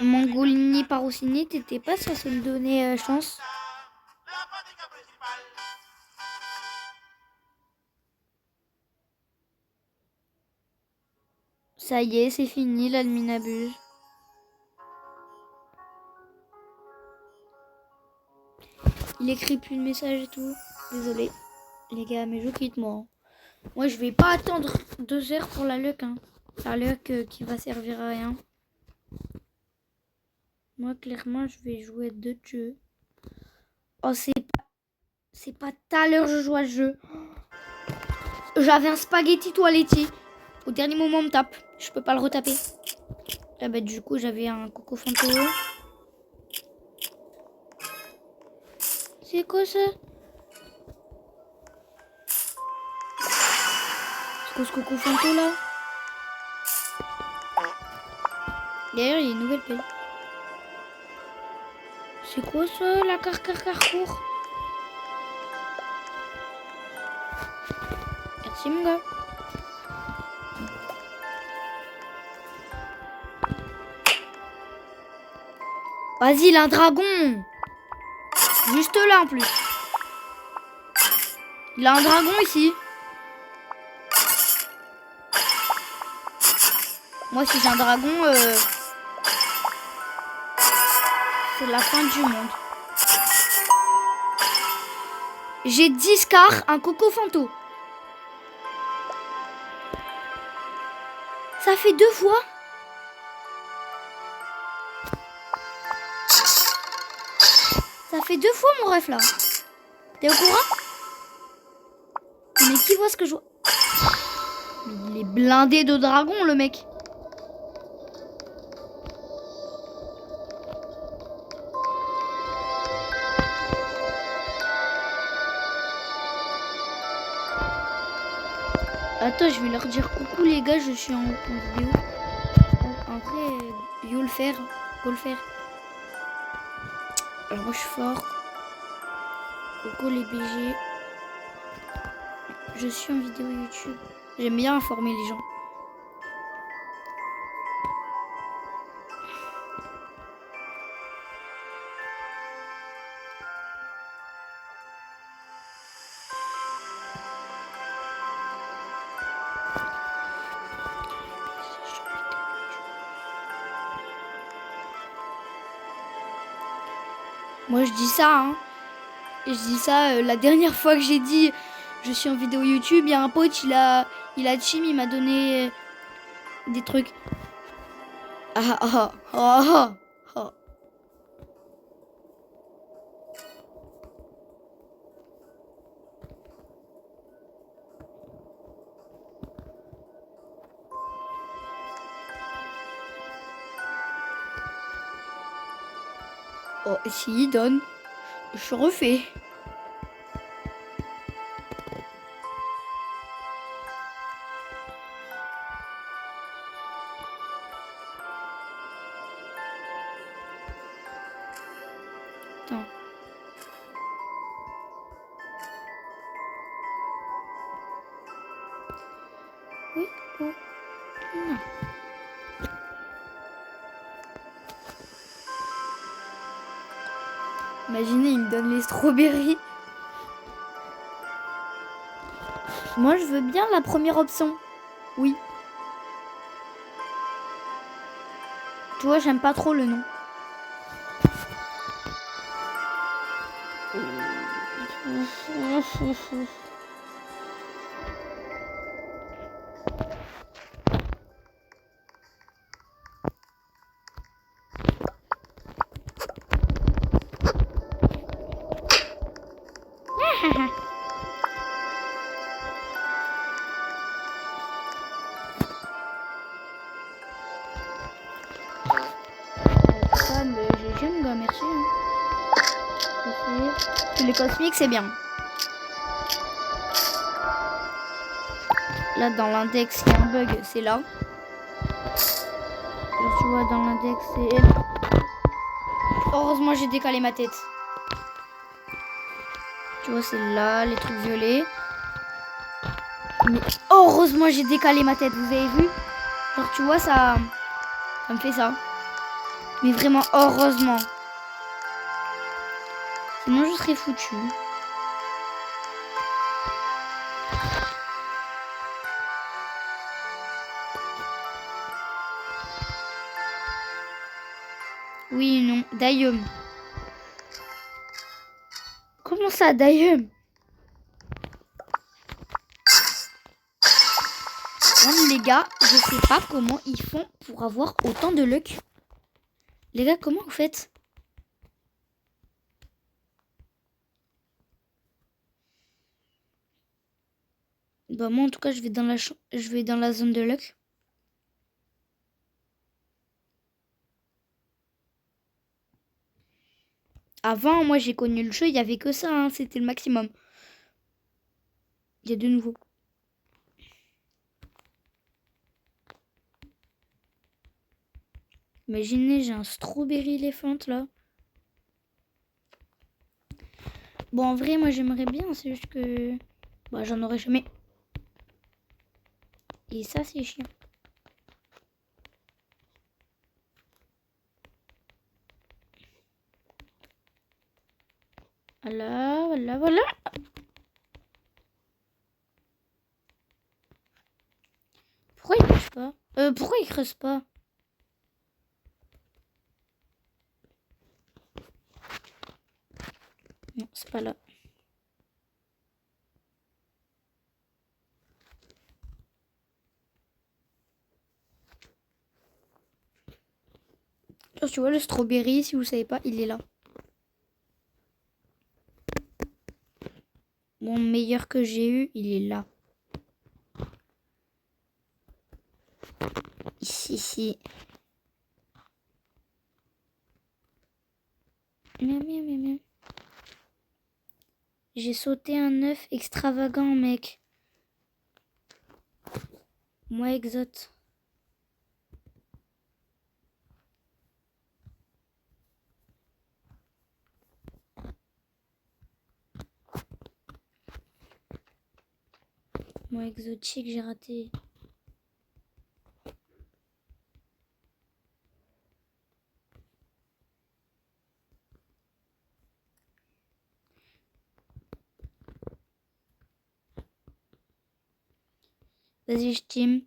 Mangolini Parosini, t'étais pas censé me donner chance. Ça y est, c'est fini, l'adminabuse. Il écrit plus de messages et tout. Désolé, les gars, mais je quitte moi. Moi, je vais pas attendre 2 heures pour la luck. Hein. La luck qui va servir à rien. Moi, clairement, je vais jouer d'autres jeux. Oh, c'est pas tout à l'heure je joue à ce jeu. J'avais un spaghetti toiletti. Au dernier moment, on me tape. Je peux pas le retaper. Ah bah, du coup, j'avais un Coco Fanto. C'est quoi ça? C'est quoi ce Coco Fanto là? D'ailleurs, il y a une nouvelle pelle. C'est quoi ça, la carcourt? Merci mon gars. Vas-y, il a un dragon. Juste là en plus. Il a un dragon ici. Moi, si j'ai un dragon, c'est la fin du monde. J'ai 10 quarts, un Coco Fanto. Ça fait 2 fois. Ça fait 2 fois mon ref là. T'es au courant? Mais qui voit ce que je vois? Il est blindé de dragons le mec. Attends, je vais leur dire coucou les gars, je suis en vidéo. En vrai, yo le faire, go le faire. Alors moi je suis fort. Coucou les BG. Je suis en vidéo YouTube. J'aime bien informer les gens. Moi, je dis ça, hein. Et je dis ça la dernière fois que j'ai dit je suis en vidéo YouTube, il y a un pote, il a team, il m'a donné des trucs. Ah ah ah ah ah. Oh, s'il donne, je refais. Attends. Oui, oh, non. Imaginez, il me donne les strawberries. Moi, je veux bien la première option. Oui. Tu vois, j'aime pas trop le nom. J'aime bien, merci. Les cosmiques, c'est bien. Là, dans l'index, il y a un bug, c'est là. Alors, tu vois, dans l'index, c'est... Heureusement, j'ai décalé ma tête. Tu vois, c'est là, les trucs violets. Mais heureusement, j'ai décalé ma tête, vous avez vu? Genre, tu vois, ça me fait ça. Mais vraiment, heureusement. Sinon, je serais foutu. Oui, non. Dayum. Comment ça, Dayum? Les gars, je sais pas comment ils font pour avoir autant de luck. Les gars, comment vous faites? Bah moi en tout cas je vais dans la zone de luck. Avant moi j'ai connu le jeu, il y avait que ça, hein, c'était le maximum. Il y a de nouveau. Imaginez, j'ai un strawberry elephant là. Bon en vrai moi j'aimerais bien, c'est juste que bah j'en aurais jamais. Et ça c'est chiant. Voilà, voilà, voilà. Pourquoi il creuse pas? Pourquoi il creuse pas? Non, c'est pas là. Tu vois le strawberry, si vous savez pas, il est là. Mon meilleur que j'ai eu, il est là. Ici. Miam, miam, miam, miam. J'ai sauté un œuf extravagant, mec. Moi, exote. Moi, exotique, j'ai raté. Vas-y, je team.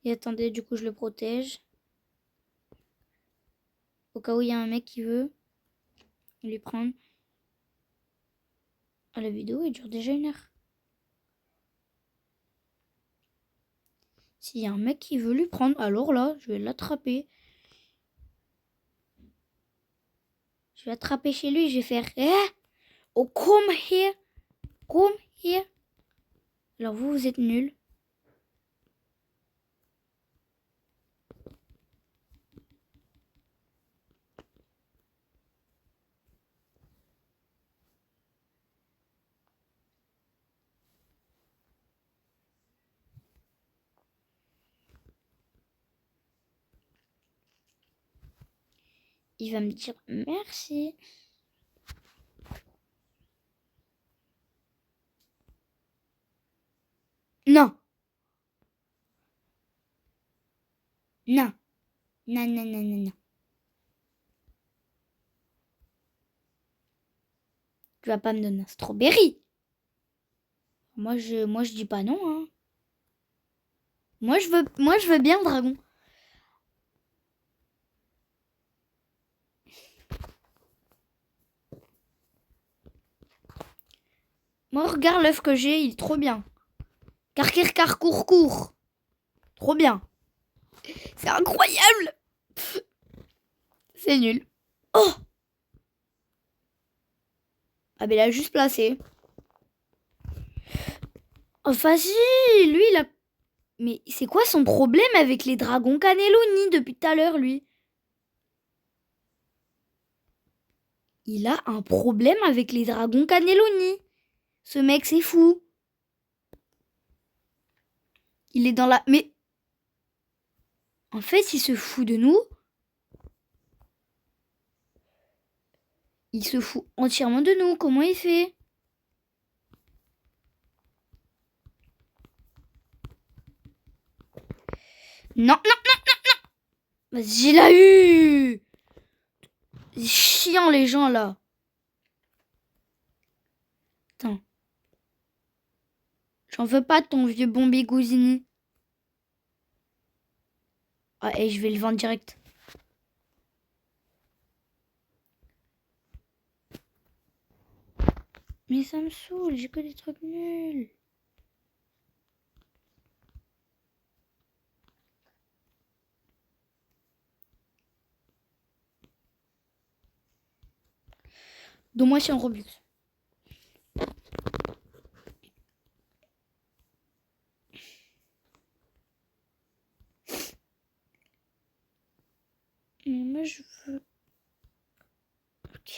Et attendez, du coup, je le protège. Au cas où il y a un mec qui veut lui prendre. Ah, la vidéo, elle dure déjà 1 heure. S'il y a un mec qui veut lui prendre, alors là, je vais l'attraper. Je vais attraper chez lui, je vais faire oh, come here. Come here. Alors vous êtes nuls. Il va me dire merci. Non. Non. Non, non, non, non, non. Tu vas pas me donner un strawberry. Moi, je dis pas non, hein. Moi, je veux bien le dragon. Moi, regarde l'œuf que j'ai, il est trop bien. Car, court. Trop bien. C'est incroyable. C'est nul. Oh. Ah, ben il a juste placé. Oh, facile. Lui, il a... Mais c'est quoi son problème avec les dragons cannelloni depuis tout à l'heure, lui? Il a un problème avec les dragons cannelloni. Ce mec, c'est fou. Il est dans la... Mais... En fait, il se fout de nous. Il se fout entièrement de nous. Comment il fait? Non. Vas-y, il l'a eu. C'est chiant, les gens, là. Attends. J'en veux pas de ton vieux Bombay Gouzini. Ah, et je vais le vendre direct. Mais ça me saoule, j'ai que des trucs nuls. Donne-moi si en Robux. Mais moi je veux... Ok.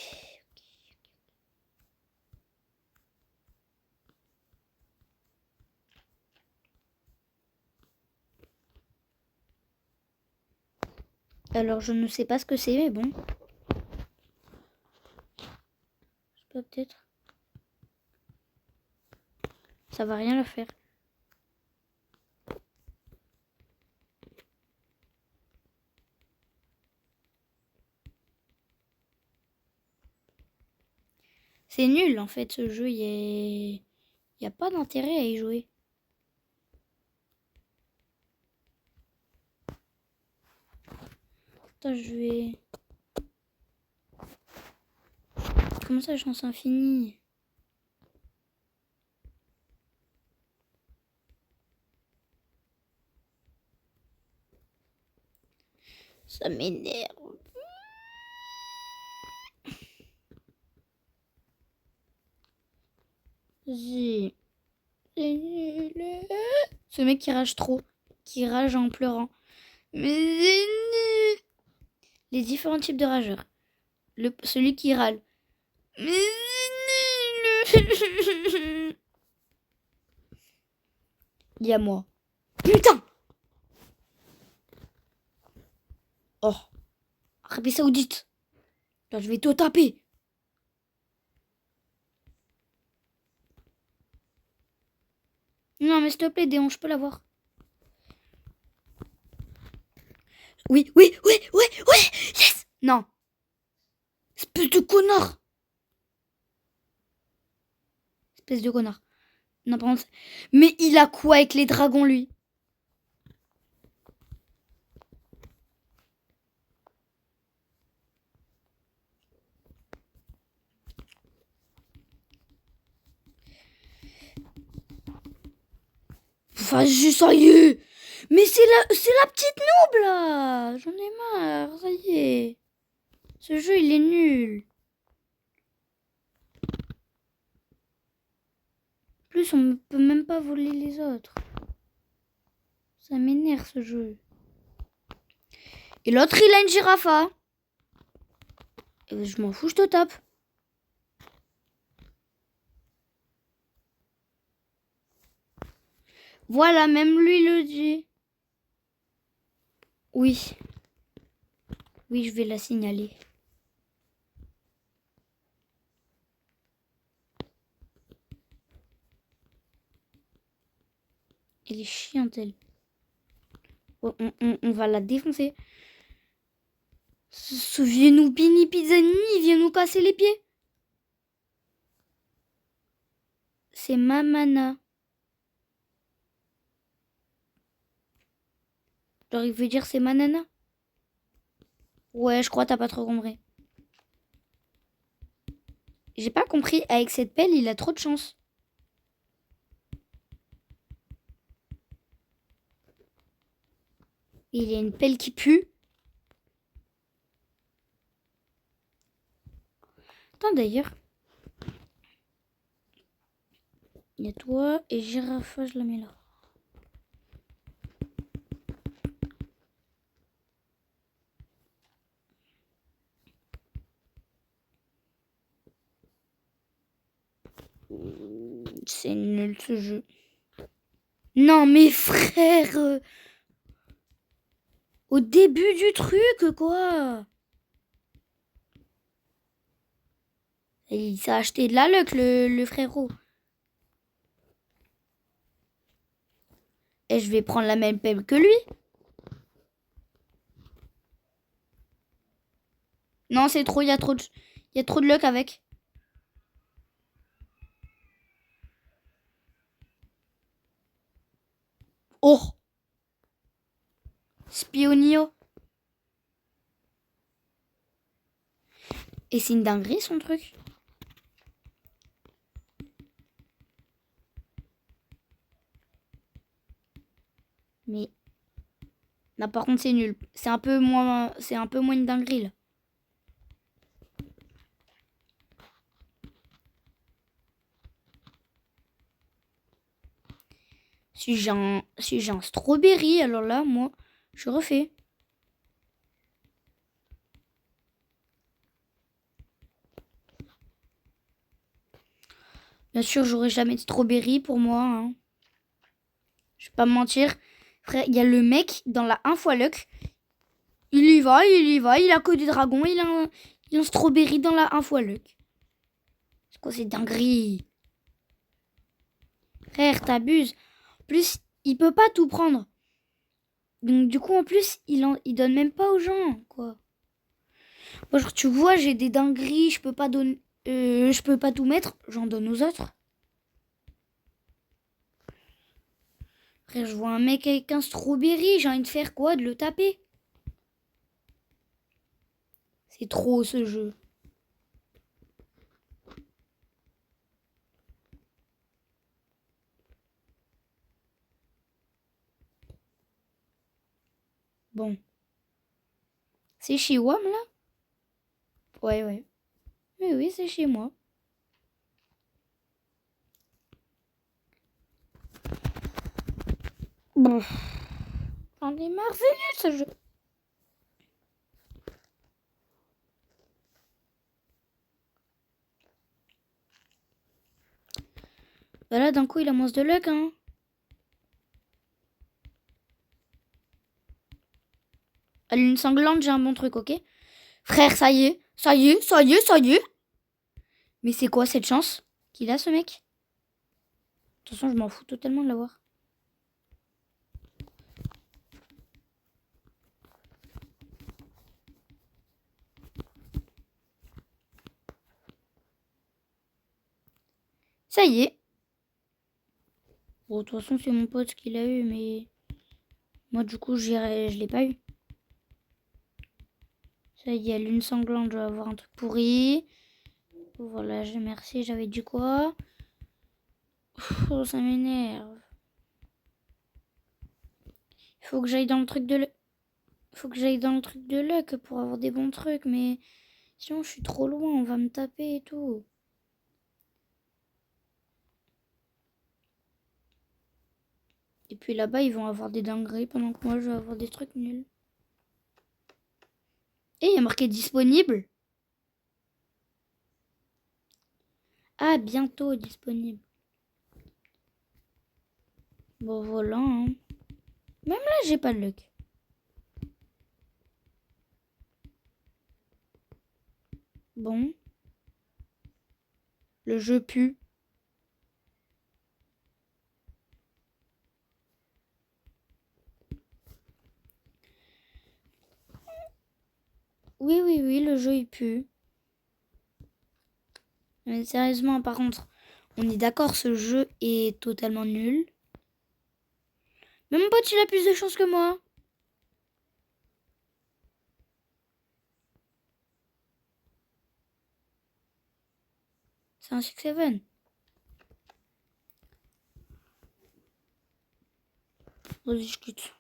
Alors je ne sais pas ce que c'est, mais bon. Je peux peut-être... Ça va rien leur faire. C'est nul en fait ce jeu, il y a pas d'intérêt à y jouer. Attends, je vais... Comment ça, chance infinie? Ça m'énerve. Vas-y. Ce mec qui rage trop. Qui rage en pleurant. Mais c'est nul. Les différents types de rageurs. Celui qui râle. Mais c'est nul. Il y a moi. Putain. Oh. Arabie Saoudite. Là, je vais tout taper. Non, mais s'il te plaît, Déon, je peux l'avoir. Oui. Yes. Non. Espèce de connard. Espèce de connard. Non, par contre... Mais il a quoi avec les dragons, lui? Vas-y, ça y est. Mais c'est la petite noob, là. J'en ai marre, ça y est. Ce jeu, il est nul. En plus, on ne peut même pas voler les autres. Ça m'énerve, ce jeu. Et l'autre, il a une girafe. Hein. Et je m'en fous, je te tape. Voilà, même lui le dit. Oui. Oui, je vais la signaler. Elle est chiante, elle. On va la défoncer. Ce vieux Noupini Pizzani, il vient nous casser les pieds. C'est Mamana. Genre, il veut dire c'est Manana. Ouais, je crois que t'as pas trop compris. J'ai pas compris. Avec cette pelle, il a trop de chance. Il y a une pelle qui pue. Attends, d'ailleurs. Il y a toi et Girafe, je la mets là. C'est nul ce jeu. Non mais frère, au début du truc quoi. Il s'est acheté de la luck le frérot. Et je vais prendre la même pelle que lui. Non c'est trop, il y a trop de luck avec. Oh, Spionio. Et c'est une dinguerie son truc. Mais là par contre c'est nul. C'est un peu moins une dinguerie là. Si j'ai un strawberry, alors là moi je refais. Bien sûr, j'aurai jamais de strawberry pour moi. Hein. Je vais pas me mentir. Frère, il y a le mec dans la 1 fois luck. Il y va, il a que des dragons, il a un strawberry dans la 1 fois luck. C'est quoi ces dingueries? Frère, t'abuses. En plus, il peut pas tout prendre. Donc du coup, en plus, il donne même pas aux gens, quoi. Moi, genre, tu vois, j'ai des dingueries, je peux pas tout mettre, j'en donne aux autres. Frère, je vois un mec avec un strawberry, j'ai envie de faire quoi? De le taper. C'est trop ce jeu. Bon. C'est chez WAM là? Ouais, ouais. Mais oui, c'est chez moi. Bon. J'en ai marre, c'est nul ce jeu. Bah là, d'un coup, il amorce de luck, hein. À l'une sanglante, j'ai un bon truc, ok? Frère, ça y est. Ça y est, ça y est, ça y est. Mais c'est quoi cette chance qu'il a, ce mec? De toute façon, je m'en fous totalement de l'avoir. Ça y est. Bon, de toute façon, c'est mon pote qui l'a eu, mais... Moi, du coup, je l'ai pas eu. Ça y est, lune sanglante, je vais avoir un truc pourri. Voilà, merci, j'avais dit quoi? Oh, ça m'énerve. Faut que j'aille dans le truc de luck. Faut que j'aille dans le truc de luck pour avoir des bons trucs, mais sinon je suis trop loin, on va me taper et tout. Et puis là-bas, ils vont avoir des dingueries pendant que moi je vais avoir des trucs nuls. Et il y a marqué disponible. Ah, bientôt disponible. Bon, voilà. Hein. Même là, j'ai pas de luck. Bon. Le jeu pue. Oui, oui, oui, le jeu il pue. Mais sérieusement, par contre, on est d'accord, ce jeu est totalement nul. Mais mon pote, il a plus de chance que moi. C'est un 6-7. Vas-y, je quitte.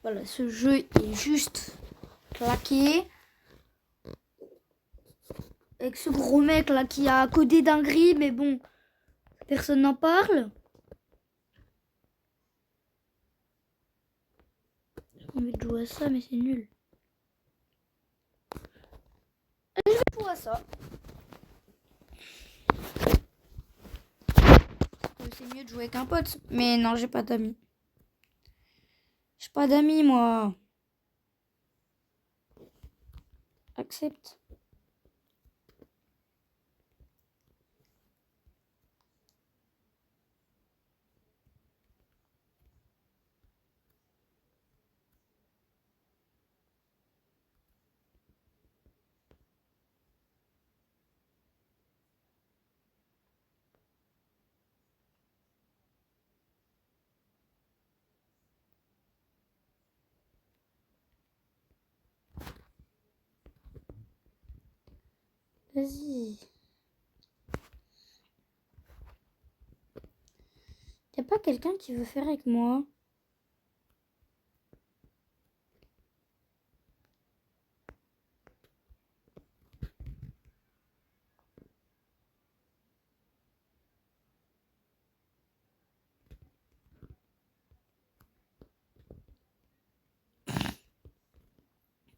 Voilà, ce jeu est juste claqué. Avec ce gros mec là qui a codé dinguerie, mais bon, personne n'en parle. J'ai envie de jouer à ça, mais c'est nul. Je vais jouer à ça. C'est mieux de jouer avec un pote. Mais non, j'ai pas d'amis. J'ai pas d'amis, moi. Accepte. Vas-y. Y'a pas quelqu'un qui veut faire avec moi?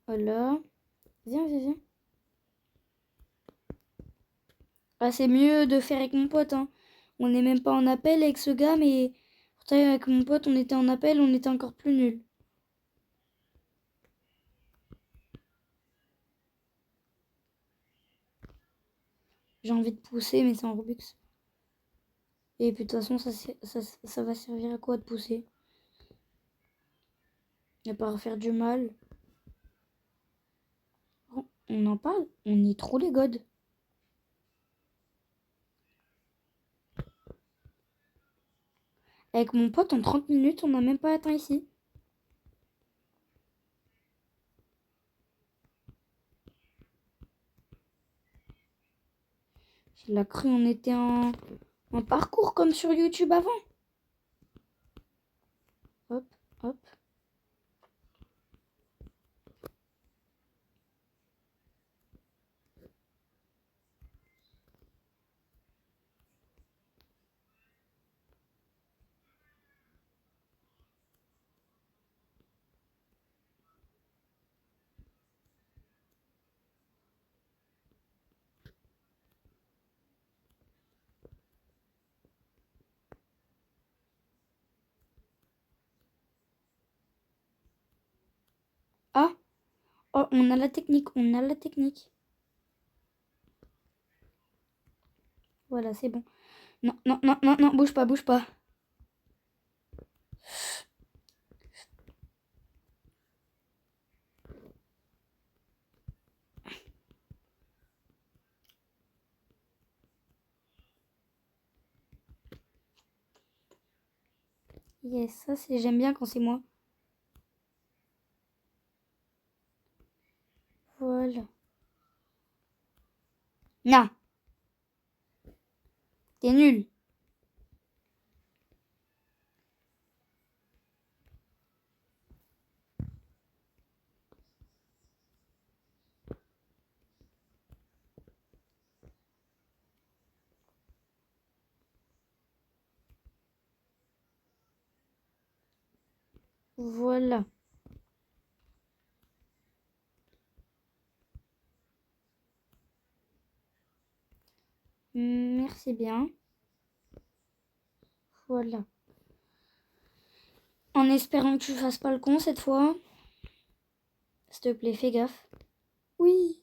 Voilà. Viens, viens, viens. Ah, c'est mieux de faire avec mon pote, hein. On n'est même pas en appel avec ce gars, mais pourtant avec mon pote, on était en appel, on était encore plus nuls. J'ai envie de pousser, mais c'est en Robux. Et puis de toute façon, ça va servir à quoi de pousser? À part faire du mal. Oh, on en parle? On est trop les godes. Avec mon pote, en 30 minutes, on n'a même pas atteint ici. J'ai la cru, on était en parcours comme sur YouTube avant. Hop, hop. Ah, oh, on a la technique, on a la technique. Voilà, c'est bon. Non, non, non, non, non, bouge pas, bouge pas. Yes, ça c'est, j'aime bien quand c'est moi. Voilà. Non, t'es nul. Voilà. Merci bien. Voilà. En espérant que tu fasses pas le con cette fois. S'il te plaît, fais gaffe. Oui.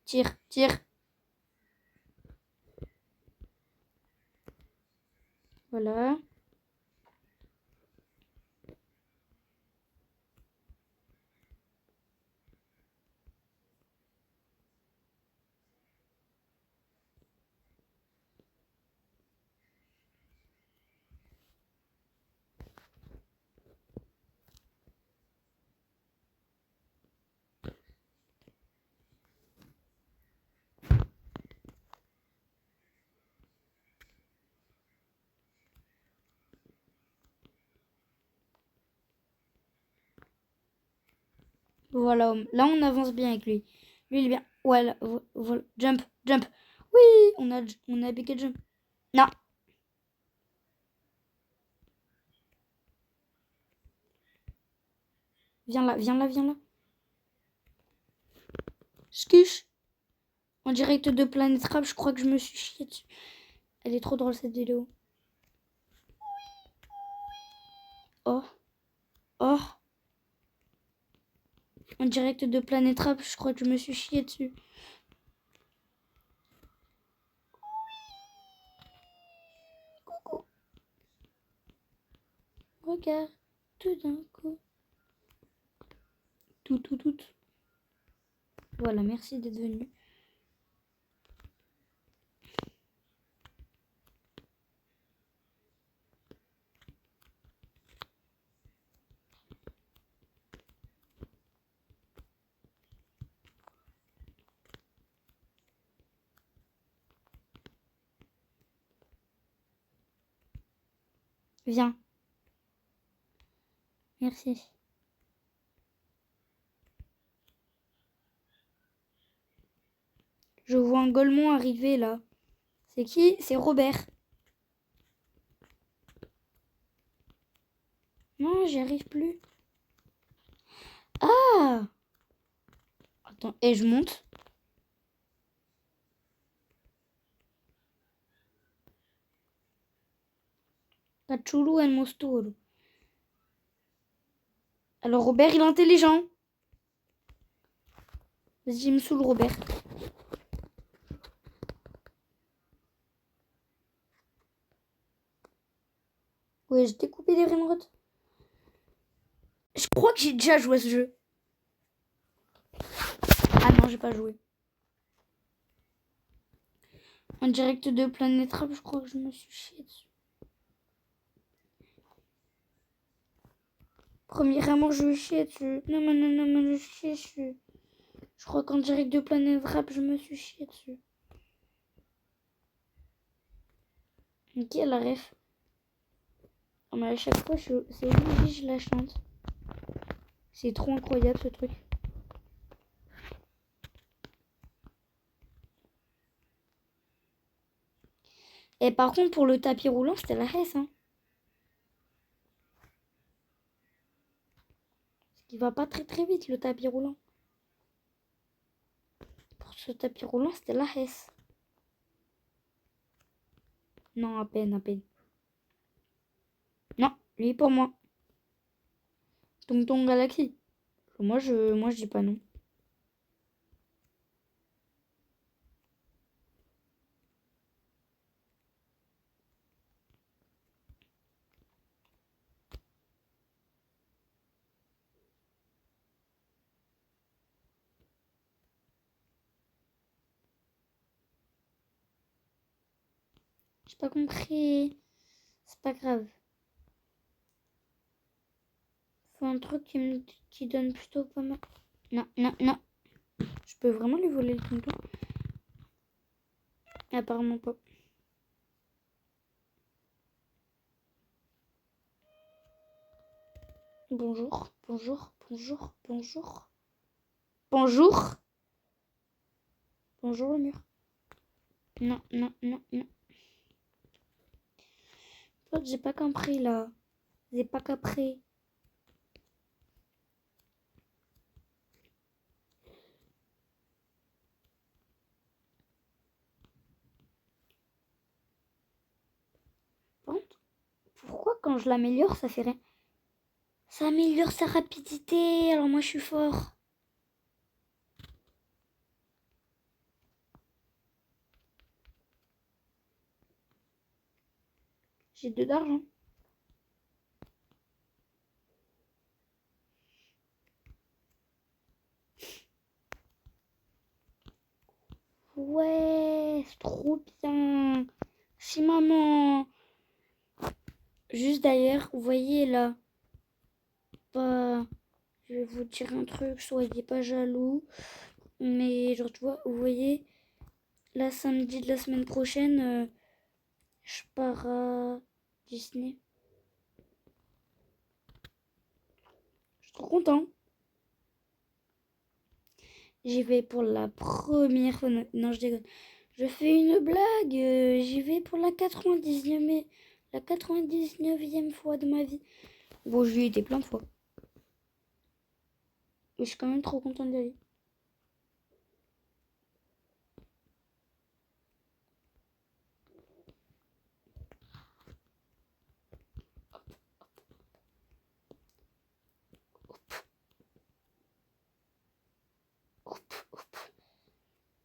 Tire, tire. Voilà. Voilà. Là, on avance bien avec lui. Lui, il est bien. Voilà. Voilà. Jump, jump. Oui, on a piqué jump. Non. Viens là, viens là, viens là. Skish. En direct de Planet Rap, je crois que je me suis chié dessus. Elle est trop drôle cette vidéo. Oh. Oh. En direct de Planet Rap, je crois que je me suis chié dessus. Coucou. Regarde. Tout d'un coup. Tout. Voilà, merci d'être venu. Viens. Merci. Je vois un Golemon arriver là. C'est qui? C'est Robert. Non, j'y arrive plus. Ah! Attends, et je monte. Cachulu el mosturo. Alors Robert, il est intelligent. Vas-y, il me saoule Robert. Ouais, j'ai découpé des Renrod. Je crois que j'ai déjà joué à ce jeu. Ah non, j'ai pas joué. En direct de Planet Rap, je crois que je me suis chié dessus. Premièrement, je me suis chié dessus. Non, je me suis chié dessus. Je crois qu'en direct de Planet Rap, je me suis chié dessus. Qui a la ref? Oh, mais à chaque fois, c'est obligé, je la chante. C'est trop incroyable ce truc. Et par contre, pour le tapis roulant, c'était la ref. Hein. Il va pas très vite le tapis roulant. Pour ce tapis roulant, c'était la ref. Non, à peine. Non, lui pour moi. Tonton Galaxy. Moi je dis pas non. J'ai pas compris. C'est pas grave. Faut un truc qui donne plutôt pas mal. Non. Je peux vraiment lui voler le tonton? Apparemment pas. Bonjour. Bonjour le mur. Non. J'ai pas compris là. J'ai pas compris. pourquoi quand je l'améliore, ça fait rien? Ça améliore sa rapidité, alors moi je suis fort. J'ai 2 d'argent. Ouais, c'est trop bien. Si maman. Juste d'ailleurs, vous voyez là. Bah, je vais vous dire un truc, soyez pas jaloux. Mais genre, tu vois, vous voyez, là, samedi de la semaine prochaine, je pars à Disney. Je suis trop content. J'y vais pour la première fois. Non, je déconne. Je fais une blague. J'y vais pour la 99e fois de ma vie. Bon, j'y ai été plein de fois. Mais je suis quand même trop contente d'y aller.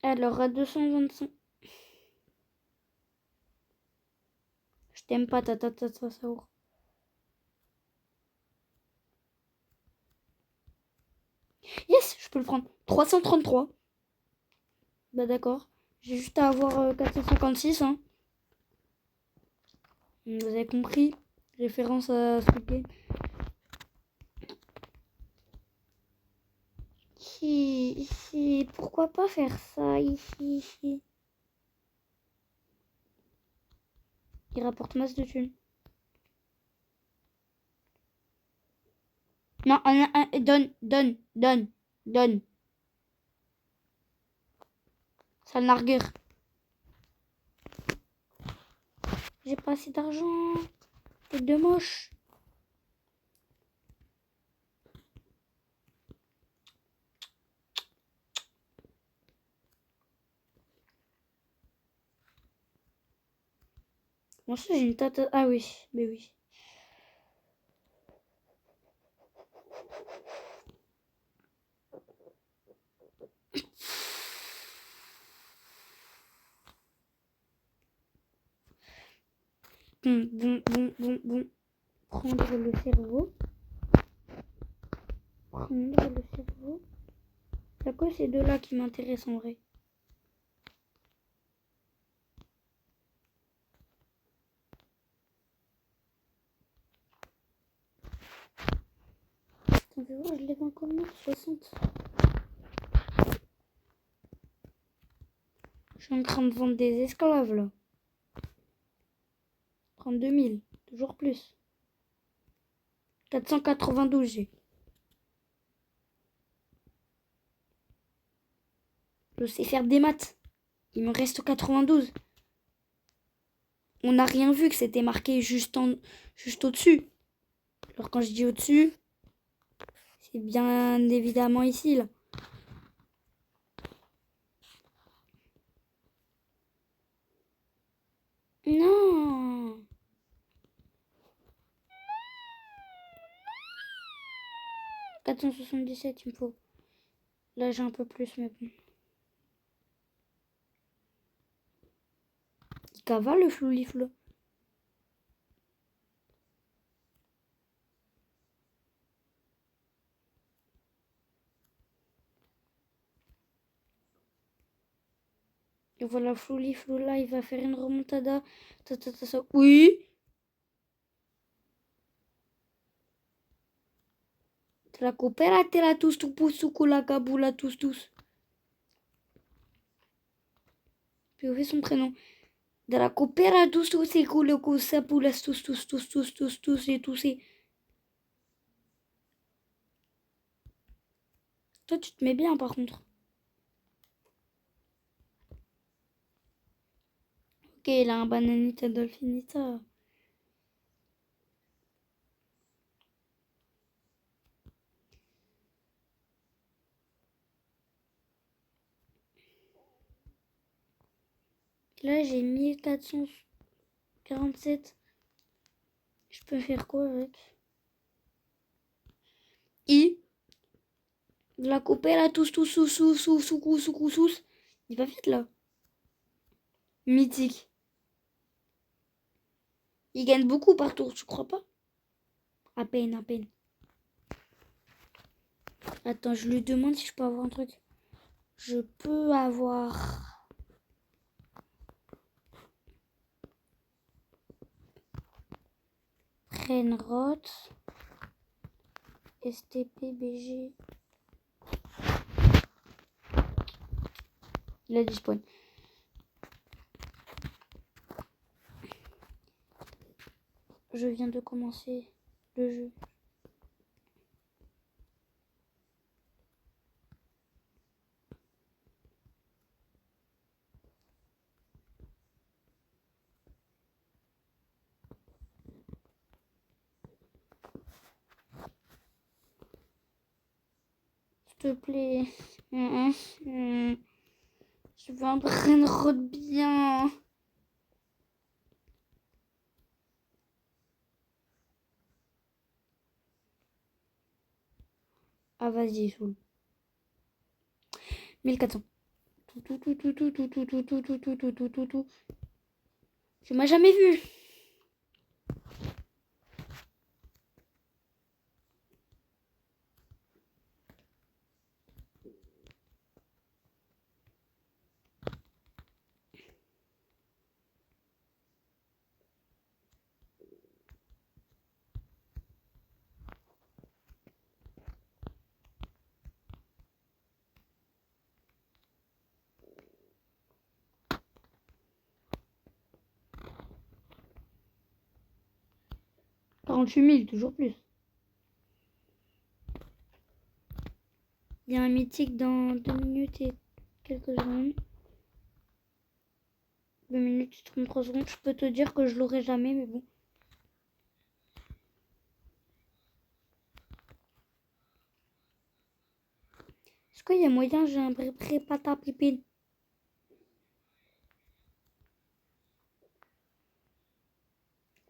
Alors, à 225. Je t'aime pas, ça ouvre. Yes, je peux le prendre. 333. Bah d'accord. J'ai juste à avoir 456. Hein. Vous avez compris. Référence à ce week-end. Ici, pourquoi pas faire ça ici. Il rapporte masse de thunes. Non, donne. Sale nargueur. J'ai pas assez d'argent. Tête de moche. Moi aussi j'ai une tête. Ah oui, mais oui. Bon. Prendre le cerveau. C'est quoi ces deux-là qui m'intéressent en vrai? Attends, fais voir, je les vends combien? 60. Je suis en train de vendre des esclaves là. 32 000, toujours plus. 492 j'ai. Je sais faire des maths. Il me reste 92. On n'a rien vu que c'était marqué juste au-dessus. Alors quand je dis au-dessus, c'est bien évidemment ici là. Non. 477 il me faut. Là j'ai un peu plus mais bon. Il cavale le floulifle. Et voilà, floulifle là, il va faire une remontada. Oui. Te la coopera, te la tous, tu pousse, la kaboula, tous. Puis on fait son prénom. De la coopera, tous, et coule, ça poulas, tous, et tous. Toi, tu te mets bien par contre. Ok, il a un bananita dolphinita. Là, j'ai 1447. Je peux faire quoi avec? I. La couper là, tous. Il va vite là. Mythique. Il gagne beaucoup par tour, tu crois pas? À peine. Attends, je lui demande si je peux avoir un truc. Je peux avoir... Renrot. STP, BG. Il a dit spawn. Je viens de commencer le jeu. S'il te plaît. Je veux un Renrot bien. Ah, vas-y, saoule. 1400. Tu m'as jamais vu. $48 000, toujours plus. Il y a un mythique dans 2 minutes et quelques secondes. 2 minutes et 33 secondes. Je peux te dire que je l'aurai jamais, mais bon. Est-ce qu'il y a moyen j'ai un vrai pata pipine?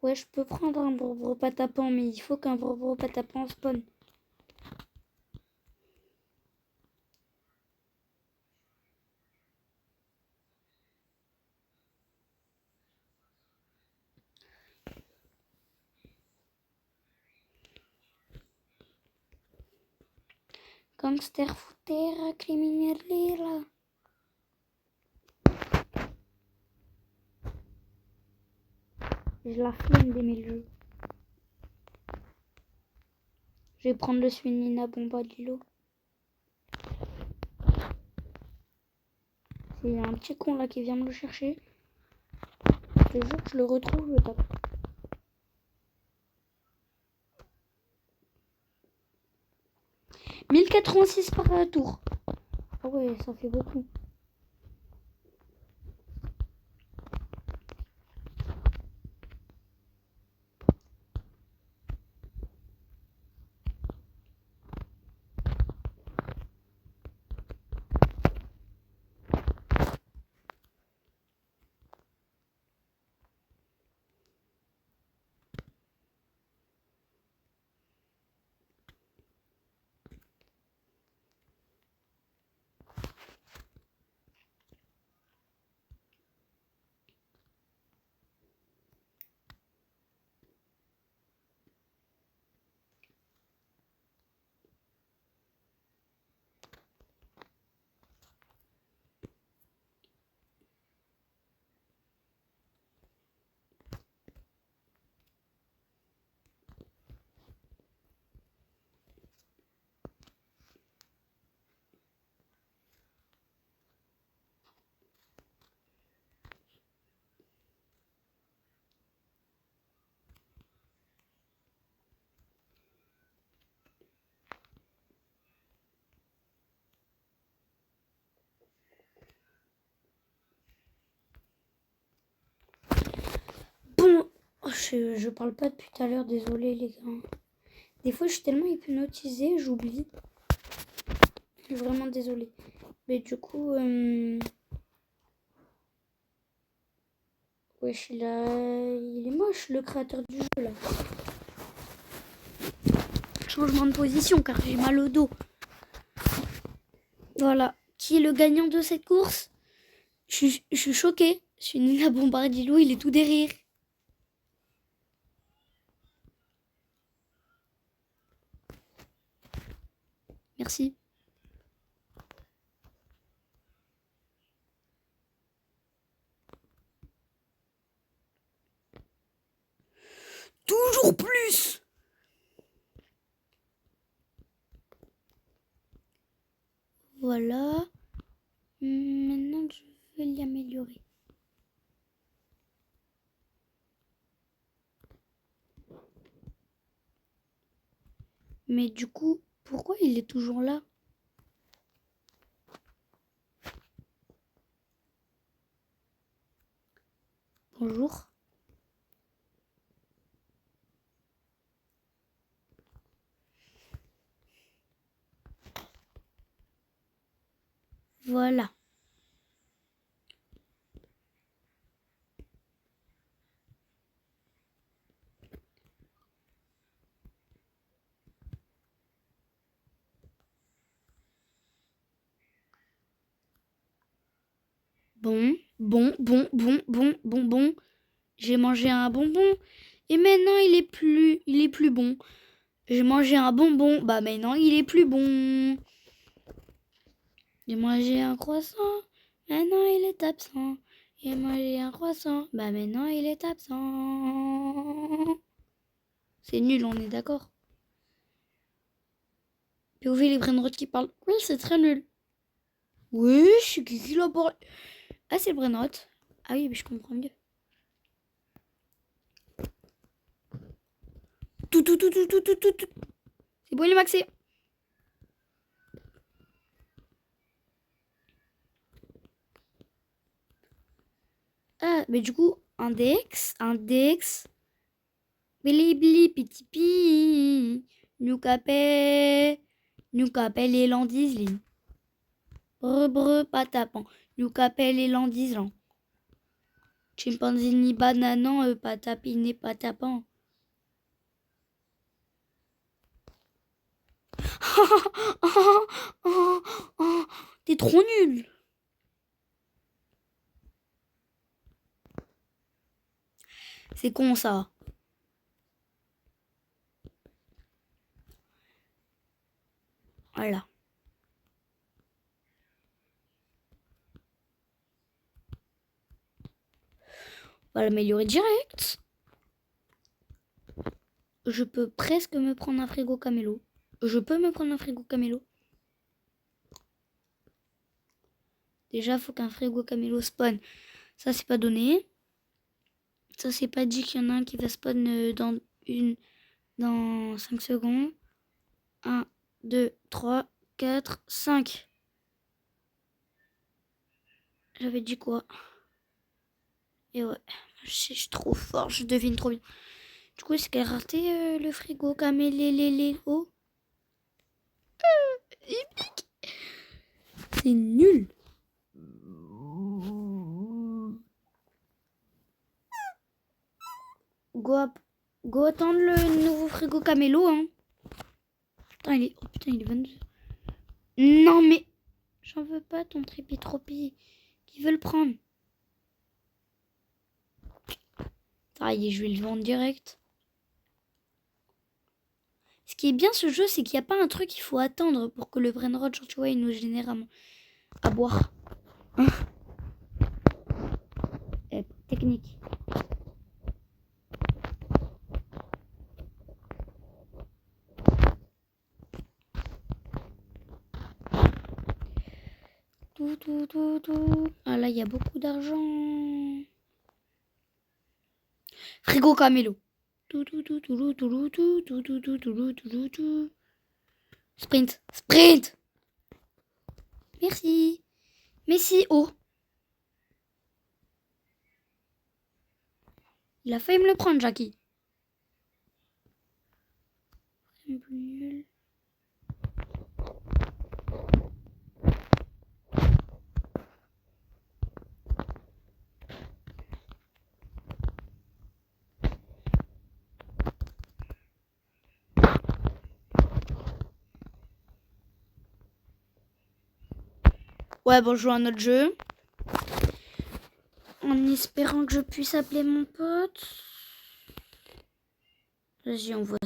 Ouais, je peux prendre un bro patapan, mais il faut qu'un bro patapan spawn. Gangster foutera, criminel là. J'ai la flemme d'aimer le jeu. Je vais prendre le Swinina Bomba Lilo. Il y a un petit con là qui vient me le chercher. Je te jure que je le retrouve, je le tape. « 1086 par tour. Ah ouais, ça fait beaucoup. Bon, je parle pas depuis tout à l'heure, désolé les gars. Des fois, je suis tellement hypnotisée, j'oublie. Je suis vraiment désolée. Mais du coup, ouais, Wesh, il est moche, le créateur du jeu, là. Changement de position, car j'ai mal au dos. Voilà. Qui est le gagnant de cette course? Je suis choquée. Je suis Nina Bombardillo, il est tout derrière. Merci. Toujours plus. Voilà. Maintenant, je vais l'améliorer. Mais du coup, pourquoi il est toujours là? Bonjour. Voilà. Bon. J'ai mangé un bonbon et maintenant il est plus bon. J'ai mangé un bonbon, bah maintenant il est plus bon. J'ai mangé un croissant, maintenant il est absent. J'ai mangé un croissant, bah maintenant il est absent. C'est nul, on est d'accord. POV les brainrots qui parlent. Oui, c'est très nul. Oui, je suis qui l'a parlé. Ah, c'est le brainrot. Ah oui, mais je comprends mieux. Tout. C'est bon, il est maxé. Ah, mais du coup, index. Bili pitipi. Nous capé les landislin. Brr patapant. Nous capé les landislan. Chimpanzini bananan patapine patapant. T'es trop nul. C'est con ça. Voilà. On va l'améliorer direct. Je peux presque me prendre un frigo camélo. Déjà, faut qu'un frigo camélo spawn. Ça, c'est pas donné. Ça, c'est pas dit qu'il y en a un qui va spawn dans 5 secondes. 1, 2, 3, 4, 5. J'avais dit quoi? Et ouais, je suis trop fort, je devine trop bien. Du coup, est-ce qu'elle a raté le frigo caméléléléo? C'est nul. Go attendre le nouveau frigo camélo, hein. Putain, il est 22. Non, mais j'en veux pas ton tripi-tropi. Qui veut le prendre? Ça y est, je vais le vendre direct. Ce qui est bien ce jeu, c'est qu'il n'y a pas un truc qu'il faut attendre pour que le brainrot, genre, tu vois, il nous génère à boire. Hein? Technique. Tout. Ah là, il y a beaucoup d'argent. Frigo camélo. Sprint. Merci. Oh. Il a failli me le prendre, Jackie. Nul. Ouais, bon, je joue à un autre jeu. En espérant que je puisse appeler mon pote. Vas-y, on voit